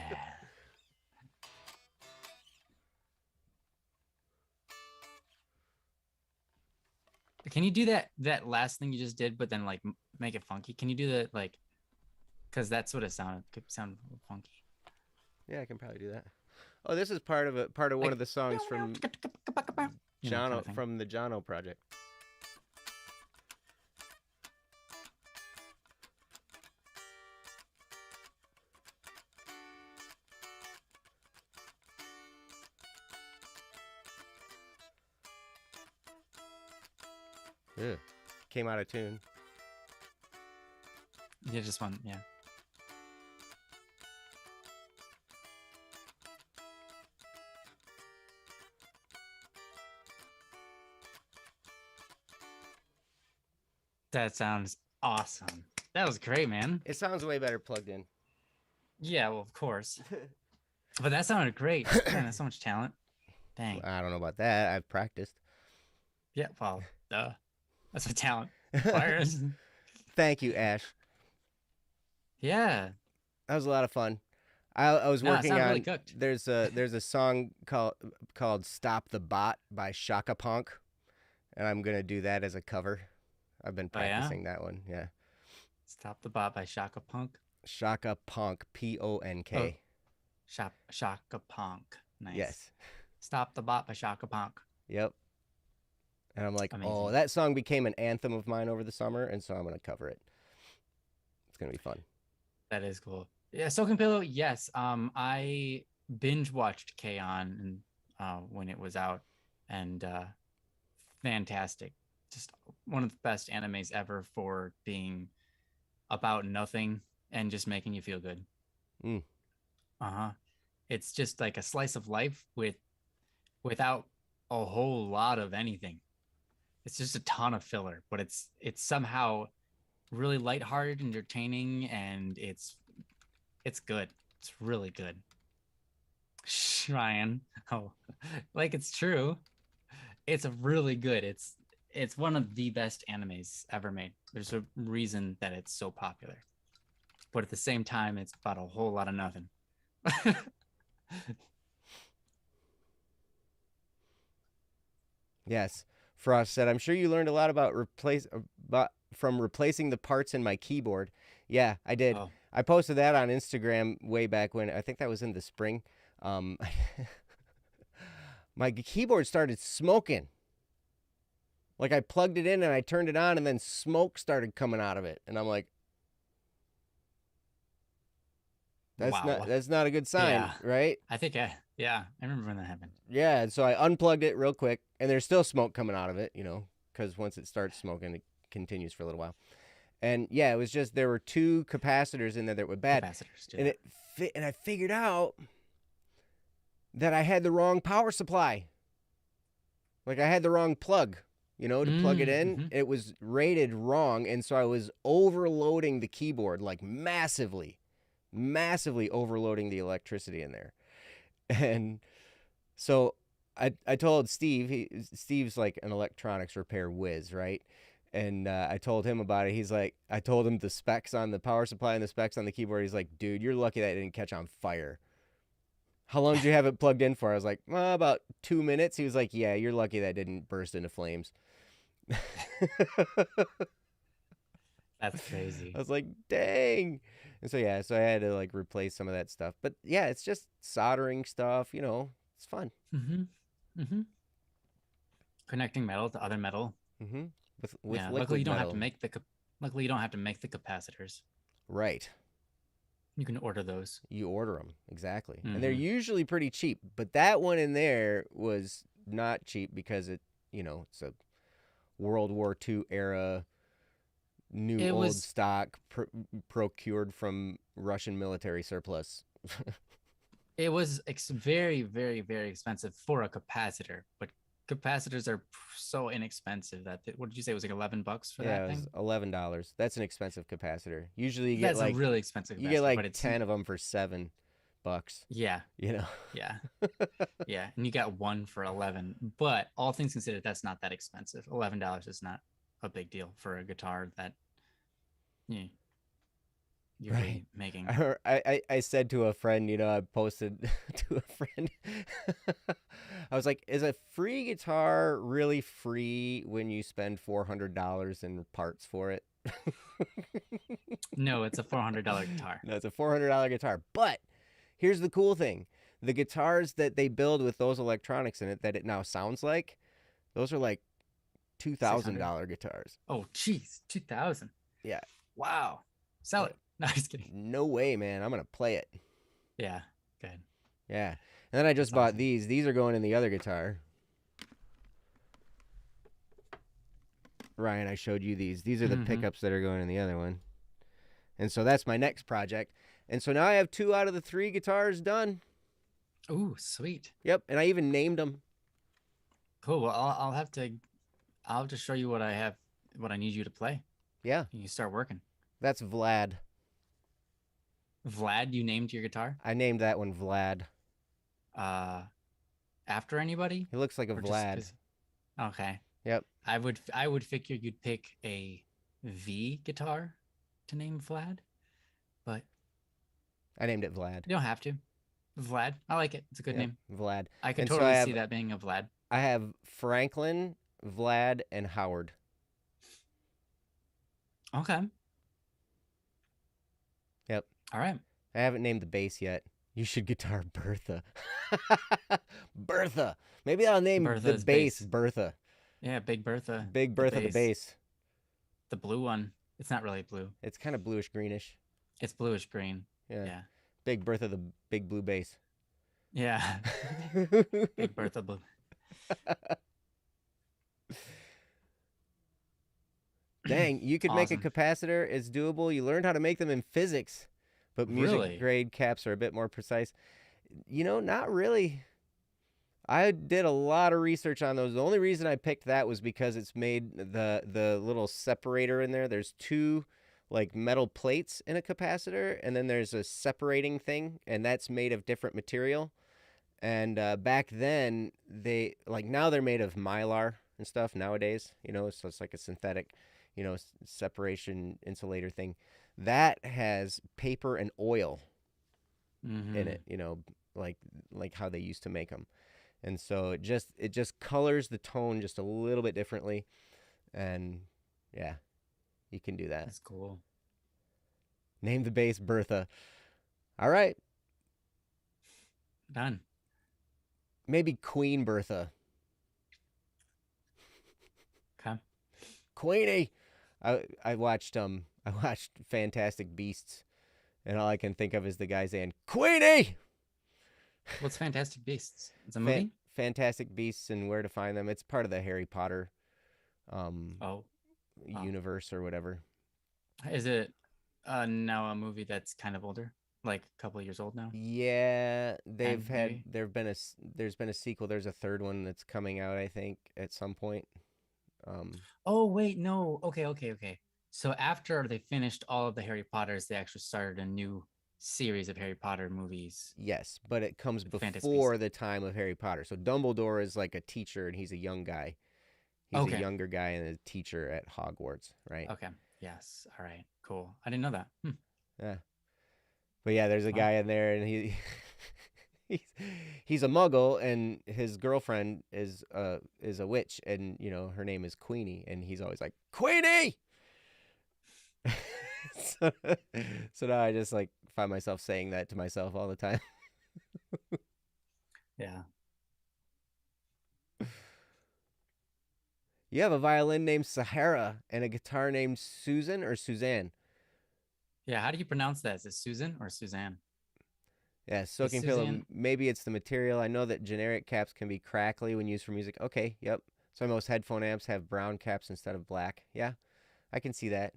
Can you do that last thing you just did, but then like make it funky? Can you do that like? Because that's what it could sound funky. Yeah, I can probably do that. Oh, this is part of one of the songs from Jono, from the Jono project. Ugh. Came out of tune. Yeah, just one. Yeah. That sounds awesome. That was great, man. It sounds way better plugged in. Yeah, well, of course. But that sounded great. Man, that's so much talent. Dang. I don't know about that. I've practiced. Yeah, well, duh. That's a talent. Fires. Thank you, Ash. Yeah. That was a lot of fun. I was No, it working sounded on really cooked. there's a song called "Stop the Bot" by Shaka Punk, and I'm gonna do that as a cover. I've been Oh, yeah? practicing that one. Yeah, Stop the Bot by Shaka Punk. Shaka Punk, Oh, Ponk. Shaka Punk. Nice. Yes. Stop the Bot by Shaka Punk. Yep. And I'm like, oh, Amazing. that song became an anthem of mine over the summer, and so I'm gonna cover it. It's gonna be fun. That is cool. Yeah, Soaking Pillow, yes. I binge watched K-On! And when it was out, and fantastic. Just one of the best animes ever for being about nothing and just making you feel good. Mm. Uh-huh. It's just like a slice of life without a whole lot of anything. It's just a ton of filler, but it's somehow really lighthearted, entertaining, and it's good. It's really good. Shh, Ryan. Oh, like it's true. It's really good. It's one of the best animes ever made. There's a reason that it's so popular. But at the same time, it's about a whole lot of nothing. Yes. Frost said, "I'm sure you learned a lot from replacing the parts in my keyboard." Yeah, I did. Oh, I posted that on Instagram way back when. I think that was in the spring. Um, my keyboard started smoking. Like I plugged it in and I turned it on, and then smoke started coming out of it, and I'm like, wow. that's not a good sign, Yeah. right? Yeah, I remember when that happened. Yeah, and so I unplugged it real quick, and there's still smoke coming out of it, because once it starts smoking, it continues for a little while. And yeah, it was just there were two capacitors in there that were bad, Capacitors do and that. and I figured out that I had the wrong power supply. Like I had the wrong plug, to plug it in. Mm-hmm. It was rated wrong, and so I was overloading the keyboard like massively, massively overloading the electricity in there. And so I told Steve, Steve's like an electronics repair whiz, right? And I told him about it. He's like, I told him the specs on the power supply and the specs on the keyboard. He's like, dude, you're lucky that it didn't catch on fire. How long did you have it plugged in for? I was like, well, about 2 minutes. He was like, yeah, you're lucky that didn't burst into flames. That's I crazy. was like, dang. And so, yeah, so I had to like replace some of that stuff. But yeah, it's just soldering stuff, it's fun. Mm-hmm. Mm-hmm. Connecting metal to other metal. Mm-hmm. With Yeah. Luckily, liquid you don't have to metal. make the. Luckily, you don't have to make the capacitors. Right. You can order those. You order them. Exactly. And they're Mm-hmm. usually pretty cheap. But that one in there was not cheap because it's a World War II era, new It old was stock procured from Russian military surplus. very, very, very expensive for a capacitor, but capacitors are so inexpensive that what did you say it was like $11 for Yeah, that it thing? was $11. That's an expensive capacitor. Usually That's a really expensive you get capacitor, like but it's 10 of them for $7, yeah, you know. yeah, yeah, and you got one for 11. But all things considered, that's not that expensive. $11 is not a big deal for a guitar that yeah, you're Right. really making. I said to a friend, I posted to a friend, I was like, is a free guitar really free when you spend $400 in parts for it? No, it's a $400 guitar. No, it's a $400 guitar. But here's the cool thing: the guitars that they build with those electronics in it that it now sounds like, those are like two thousand 600. dollar guitars. Oh, geez, 2000. Yeah. Wow, sell Like, it. No, just kidding. no way, man. I'm gonna play it. Yeah, good. Yeah. And then I just That's bought awesome. these. These are going in the other guitar. Ryan, I showed you these. These are the Mm-hmm. pickups that are going in the other one. And so that's my next project. And so now I have 2 out of the 3 guitars done. Ooh, sweet. Yep. And I even named them. Cool. Well, I'll have to show you what I have, what I need you to play. Yeah, You start working. that's Vlad. Vlad, you named your guitar? I named that one Vlad. Uh, After anybody, He looks like a or just Vlad. because? Okay. Yep. I would figure you'd pick a V guitar to name Vlad, but I named it Vlad. you don't have to. Vlad, I like it. It's a good Yep, name. Vlad. I could And so totally see that being a Vlad. I have Franklin, Vlad, and Howard. Okay. Yep. All right. I haven't named the bass yet. You should guitar Bertha. Bertha. Maybe I'll name the Bertha's bass bass. Bertha. Yeah, Big Bertha. Big Bertha the bass. The blue one. It's not really blue. It's kind of bluish greenish. It's bluish green. Yeah. Yeah. Big Bertha the big blue bass. Yeah. Big Bertha blue. Dang, you could make a Awesome. capacitor. It's doable. You learned how to make them in physics, but music Really? grade caps are a bit more precise. Not really. I did a lot of research on those. The only reason I picked that was because it's made the little separator in there. There's two like metal plates in a capacitor, and then there's a separating thing, and that's made of different material. And back then, now they're made of mylar and stuff nowadays, so it's like a synthetic, separation insulator thing. That has paper and oil in it, like how they used to make them. And so it just colors the tone just a little bit differently. And yeah, you can do that. That's cool. Name the bass Bertha. All right. Done. Maybe Queen Bertha. Okay. Queenie. I watched Fantastic Beasts, and all I can think of is the guy saying Queenie. What's Fantastic Beasts? It's a movie? Fantastic Beasts and Where to Find Them. It's part of the Harry Potter universe or whatever. Is it now a movie that's kind of older? Like a couple of years old now? Yeah, there's been a sequel. There's a third one that's coming out, I think, at some point. Oh, wait, no. Okay. So after they finished all of the Harry Potters, they actually started a new series of Harry Potter movies. Yes, but it comes before the time of Harry Potter. So Dumbledore is like a teacher, and he's a young guy. He's a younger guy and a teacher at Hogwarts, right? Okay. Yes. All right. Cool. I didn't know that. Yeah. But yeah, there's a guy in there, and he's a muggle, and his girlfriend is a witch, and her name is Queenie, and he's always like Queenie. so now I just like find myself saying that to myself all the time. Yeah. You have a violin named Sahara and a guitar named Susan or Suzanne. Yeah. How do you pronounce that? Is it Susan or Suzanne? Yeah, soaking pillow. Maybe it's the material. I know that generic caps can be crackly when used for music. Okay, yep. So most headphone amps have brown caps instead of black. Yeah, I can see that.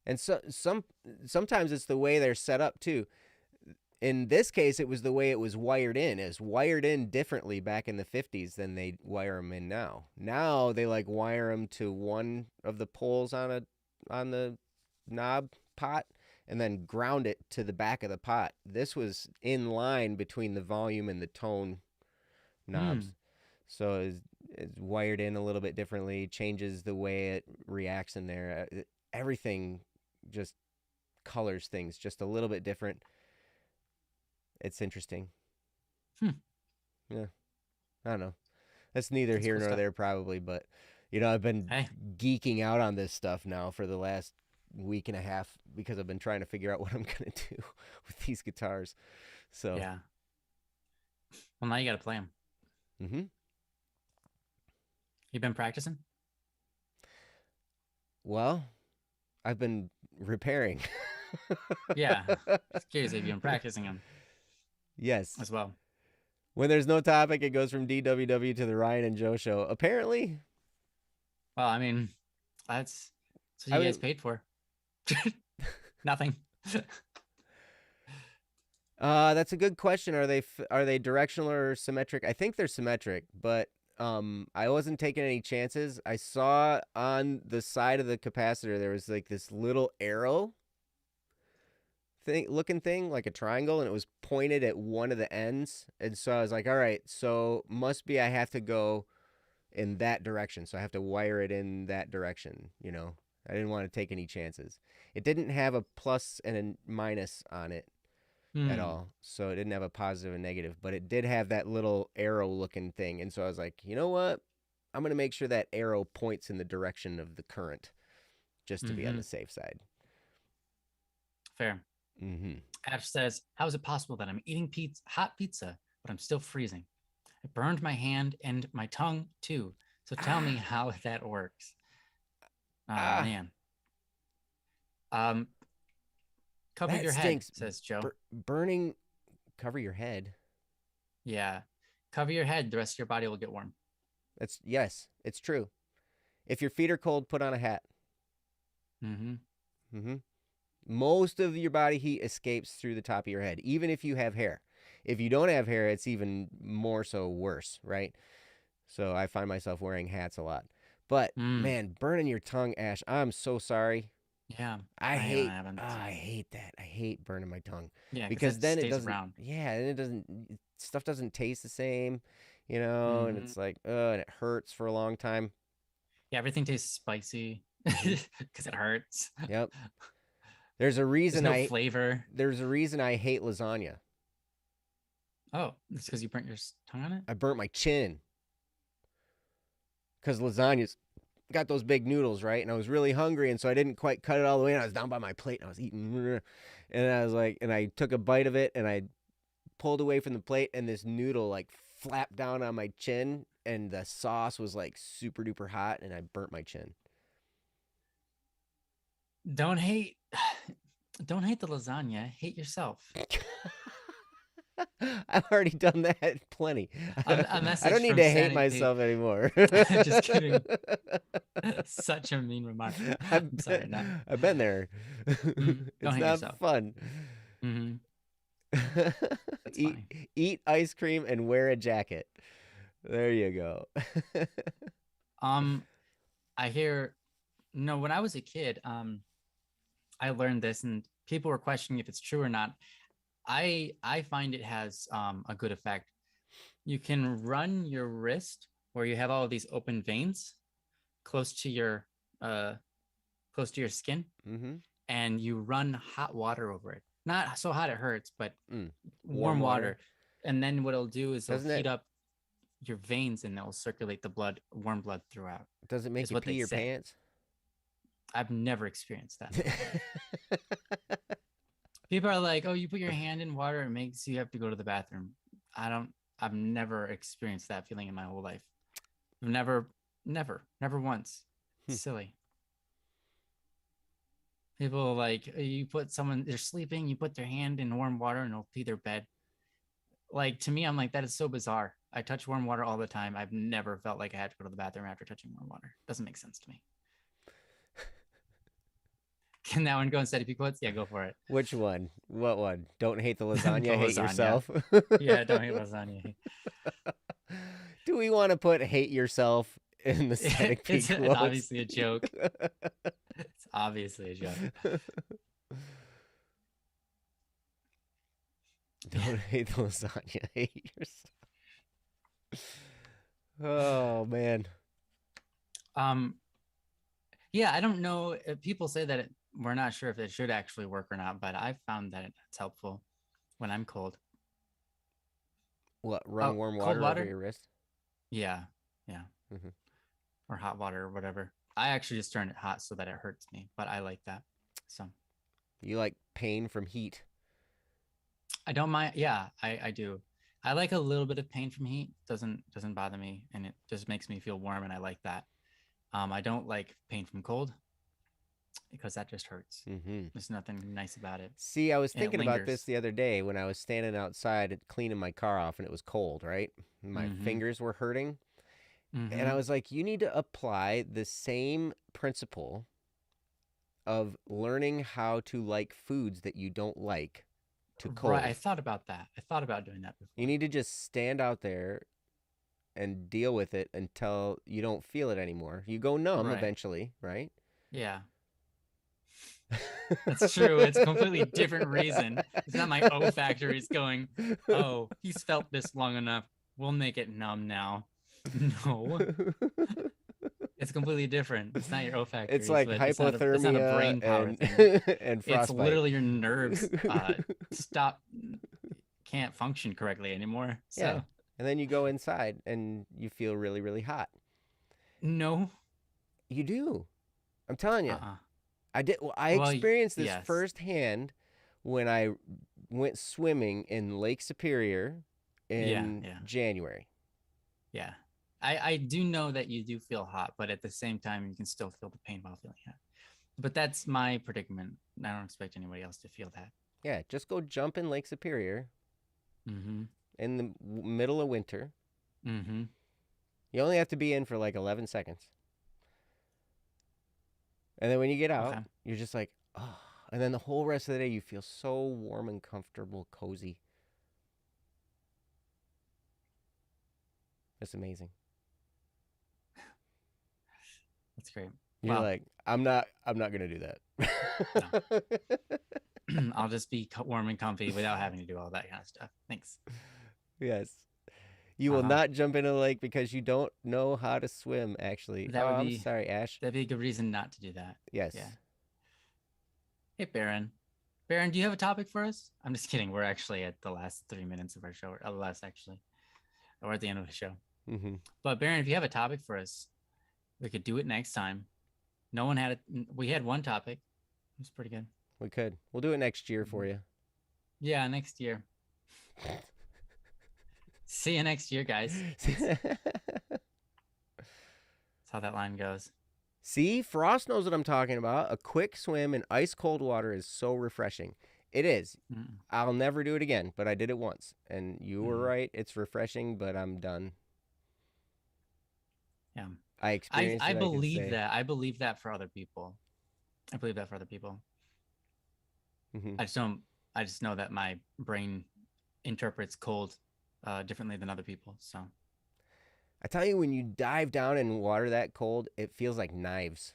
And sometimes it's the way they're set up too. In this case, it was the way it was wired in. It was wired in differently back in the 50s than they wire them in now. Now they like wire them to one of the poles on the knob pot and then ground it to the back of the pot. This was in line between the volume and the tone knobs. So it's wired in a little bit differently, changes the way it reacts in there. Everything just colors things just a little bit different. It's interesting. Yeah. I don't know. That's neither here nor there probably, but I've been geeking out on this stuff now for the last week and a half because I've been trying to figure out what I'm going to do with these guitars. So yeah. Well, now you got to play them. Mm-hmm. You've been practicing? Well, I've been repairing. Yeah. Just curious if you've been practicing them. Yes. As well. When there's no topic, it goes from DWW to the Ryan and Joe show. Apparently. Well, I mean, that's what you guys paid for. Nothing. That's a good question. Are they directional or symmetric? I think they're symmetric, but I wasn't taking any chances. I saw on the side of the capacitor there was like this little arrow thing looking thing, like a triangle, and it was pointed at one of the ends. And so I was like, all right, so must be I have to go in that direction. So I have to wire it in that direction, you know. I didn't want to take any chances. It didn't have a plus and a minus on it at Hmm. all. So it didn't have a positive and negative, but it did have that little arrow looking thing. And so I was like, you know what? I'm going to make sure that arrow points in the direction of the current just to be on Mm-hmm. the safe side. Fair. Mm-hmm. Ash says, "How is it possible that I'm eating hot pizza, but I'm still freezing? I burned my hand and my tongue too. So tell me Ah, how that works." Oh ah, man. Um, cover that your head, stinks. says Joe. Burning, cover your head. Yeah. Cover your head. The rest of your body will get warm. Yes, it's true. If your feet are cold, put on a hat. Mm-hmm. Mm-hmm. Most of your body heat escapes through the top of your head, even if you have hair. If you don't have hair, it's even more so worse, right? So I find myself wearing hats a lot. But Mm. man, burning your tongue, Ash, I'm so sorry. Yeah. I I hate haven't. I hate that. I hate burning my tongue Yeah, because because that then it stays doesn't around. yeah, and it doesn't stuff doesn't taste the same, you know, and Mm-hmm. it's like and it hurts for a long time. Yeah, everything tastes spicy Mhm. because it hurts. Yep. There's a There's reason no I flavor. there's a reason I hate lasagna. Oh, it's because you burnt your tongue on it? I burnt my chin cuz lasagna's got those big noodles, right? And I was really hungry, and so I didn't quite cut it all the way. And I was down by my plate, and I was eating, and I was like, and I took a bite of it, and I pulled away from the plate, and this noodle like flapped down on my chin, and the sauce was like super duper hot, and I burnt my chin. Don't hate don't hate the lasagna, hate yourself. I've already done that plenty. A I don't message need from to hate Sandy P. myself anymore. Just kidding. Such a mean remark. I've, I'm sorry, not. I've been there. Don't It's hate not yourself. fun. Hmm. That's eat funny. eat ice cream and wear a jacket. There you go. Um, I hear no, when I was a kid, I learned this and people were questioning if it's true or not. I find it has a good effect. You can run your wrist where you have all of these open veins close to your uh close to your skin, Mm-hmm. and you run hot water over it. Not so hot it hurts, but Mm. Warm warm water. water. And then what it'll do is it'll Doesn't heat it up your veins and it'll circulate the blood, warm blood throughout, does it make is you what pee they your say. pants? I've never experienced that. People are like, oh, you put your hand in water, it makes you have to go to the bathroom. I've never experienced that feeling in my whole life. I've never once. Hmm. It's silly. People like you put someone they're sleeping, you put their hand in warm water and it'll pee their bed. Like to me, I'm like, that is so bizarre. I touch warm water all the time. I've never felt like I had to go to the bathroom after touching warm water. Doesn't make sense to me. Can that one go instead of quotes? Yeah, go for it. Which one? What one? Don't hate the The lasagna, hate lasagna. yourself. Yeah, don't hate lasagna. Do we want to put hate yourself in the static P It's quotes? obviously a joke. It's obviously a joke. Don't hate the lasagna, hate yourself. Oh man. Um, yeah, I don't know. People say that we're not sure if it should actually work or not, but I've found that it's helpful when I'm cold. What, run Oh, warm cold water over water? your wrist? Yeah, yeah, Hmm. or hot water or whatever. I actually just turn it hot so that it hurts me, but I like that. So You like pain from heat. I don't mind. Yeah, I do. I like a little bit of pain from heat. Doesn't bother me, and it just makes me feel warm, and I like that. I don't like pain from cold because that just hurts. Hmm. There's nothing nice about it, See, I was and it thinking about this lingers. the other day when I was standing outside cleaning my car off and it was cold, right? My Mm-hmm. fingers were hurting. And Mm-hmm. I was like, you need to apply the same principle of learning how to like foods that you don't like to Right. I cold. thought about that. I thought about doing that You before. need to just stand out there and deal with it until you don't feel it anymore. You go numb Right. eventually, right? Yeah. That's true. It's a completely different reason. It's not my O factor. It's going, oh, he's felt this long enough. We'll make it numb now. No, it's completely different. It's not your O It's factories, like but it's not a hypothermia brain power and thing. and It's frostbite. literally your nerves stop can't function correctly anymore. Yeah. So And then you go inside and you feel really, really hot. no. You do. I'm telling you. Uh-uh. I did. Well, I Well, experienced this yes. firsthand when I went swimming in Lake Superior Yeah, in yeah. January. Yeah. I do know that you do feel hot, but at the same time, you can still feel the pain while feeling hot. But that's my predicament. I don't expect anybody else to feel that. Yeah, just go jump in Lake Superior Mm-hmm. in the middle of winter. Mm-hmm. You only have to be in for like 11 seconds. And then when you get out, Okay. you're just like, oh. And then the whole rest of the day, you feel so warm and comfortable, cozy. It's amazing. That's great. You're Wow. like, I'm not gonna do that. I'll just be warm and comfy without having to do all that kind of stuff. Thanks. Yes. You will Uh-huh. not jump in a lake because you don't know how to swim, actually. That Oh, would I'm be sorry, Ash. that'd be a good reason not to do that. Yes. Yeah. Hey, Baron. Baron, do you have a topic for us? I'm just kidding. We're actually at the last 3 minutes of our show, or less actually. We're at the end of the show. Mm-hmm. But Baron, if you have a topic for us, we could do it next time. No one had it. We had one topic. It was pretty good. We could. We'll do it next year for you. Yeah, next year. See you next year, guys. That's how that line goes. See, Frost knows what I'm talking about. A quick swim in ice cold water is so refreshing. It is. Mm. I'll never do it again, but I did it once. And you were Mm. right. It's refreshing, but I'm done. Yeah. I experienced I it. believe that. I believe that for other people. I believe that for other people. Mm-hmm. I just know that my brain interprets cold differently than other people. So I tell you, when you dive down in water that cold, it feels like knives.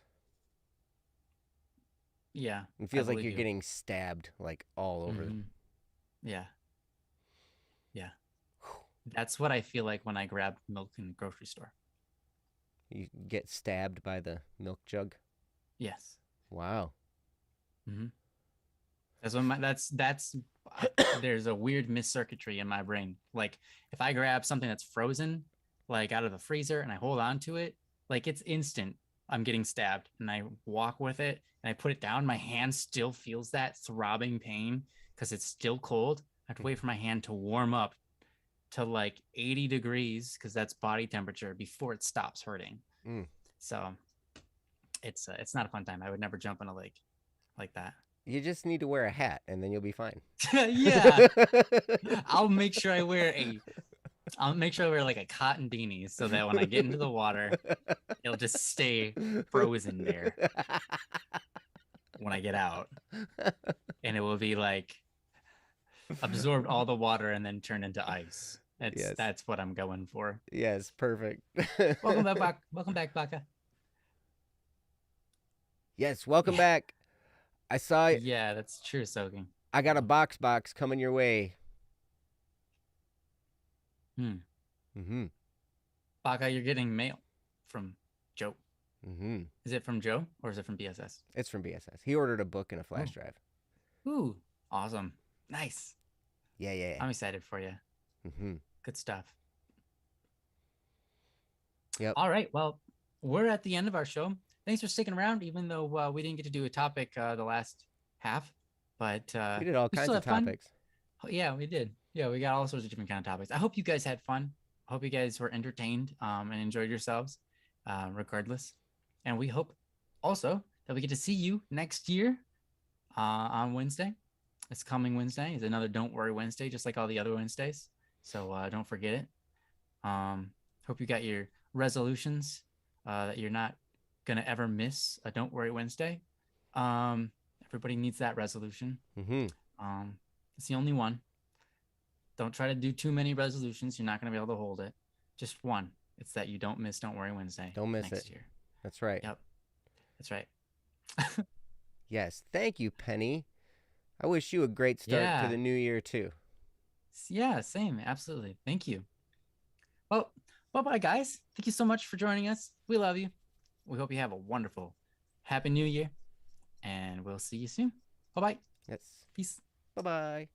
yeah, It feels like you're getting stabbed like all over. Mm-hmm. Yeah. Yeah. That's what I feel like when I grab milk in the grocery store. You get stabbed by the milk jug. Yes. Wow. Mm-hmm. That's there's a weird miscircuitry in my brain. Like if I grab something that's frozen, like out of the freezer, and I hold on to it, like it's instant. I'm getting stabbed, and I walk with it, and I put it down. My hand still feels that throbbing pain because it's still cold. I have to wait for my hand to warm up to like 80 degrees because that's body temperature before it stops hurting. Mm. So it's not a fun time. I would never jump in a lake like that. You just need to wear a hat, and then you'll be fine. Yeah, I'll make sure I wear like a cotton beanie so that when I get into the water, it'll just stay frozen there when I get out, and it will be like absorbed all the water and then turn into ice. That's what I'm going for. Yes, perfect. Welcome back, Baka. Yes, welcome back. I saw. Yeah, that's true, Soaking. I got a box coming your way. Mm-hmm. Baka, you're getting mail from Joe. Mm-hmm. Is it from Joe or is it from BSS? It's from BSS. He ordered a book and a flash drive. Ooh, awesome. Nice. Yeah. I'm excited for you. Mm-hmm. Good stuff. Yep. All right. Well, we're at the end of our show. Thanks for sticking around, even though we didn't get to do a topic the last half. But we did all kinds of topics. Yeah, we did. Yeah, we got all sorts of different kind of topics. I hope you guys had fun. I hope you guys were entertained and enjoyed yourselves, regardless. And we hope also that we get to see you next year on Wednesday. This coming Wednesday is another Don't Worry Wednesday, just like all the other Wednesdays. So don't forget it. Hope you got your resolutions that you're not going to ever miss a Don't Worry Wednesday. Everybody needs that resolution. Mm-hmm. It's the only one. Don't try to do too many resolutions. You're not going to be able to hold it. Just one. It's that you don't miss Don't Worry Wednesday. Don't miss next it. year. That's right. Yep. That's right. Yes. Thank you, Penny. I wish you a great start to Yeah. the new year too. Yeah, same. Absolutely. Thank you. Well, bye-bye, guys. Thank you so much for joining us. We love you. We hope you have a wonderful, happy new year, and we'll see you soon. Bye-bye. Yes. Peace. Bye-bye.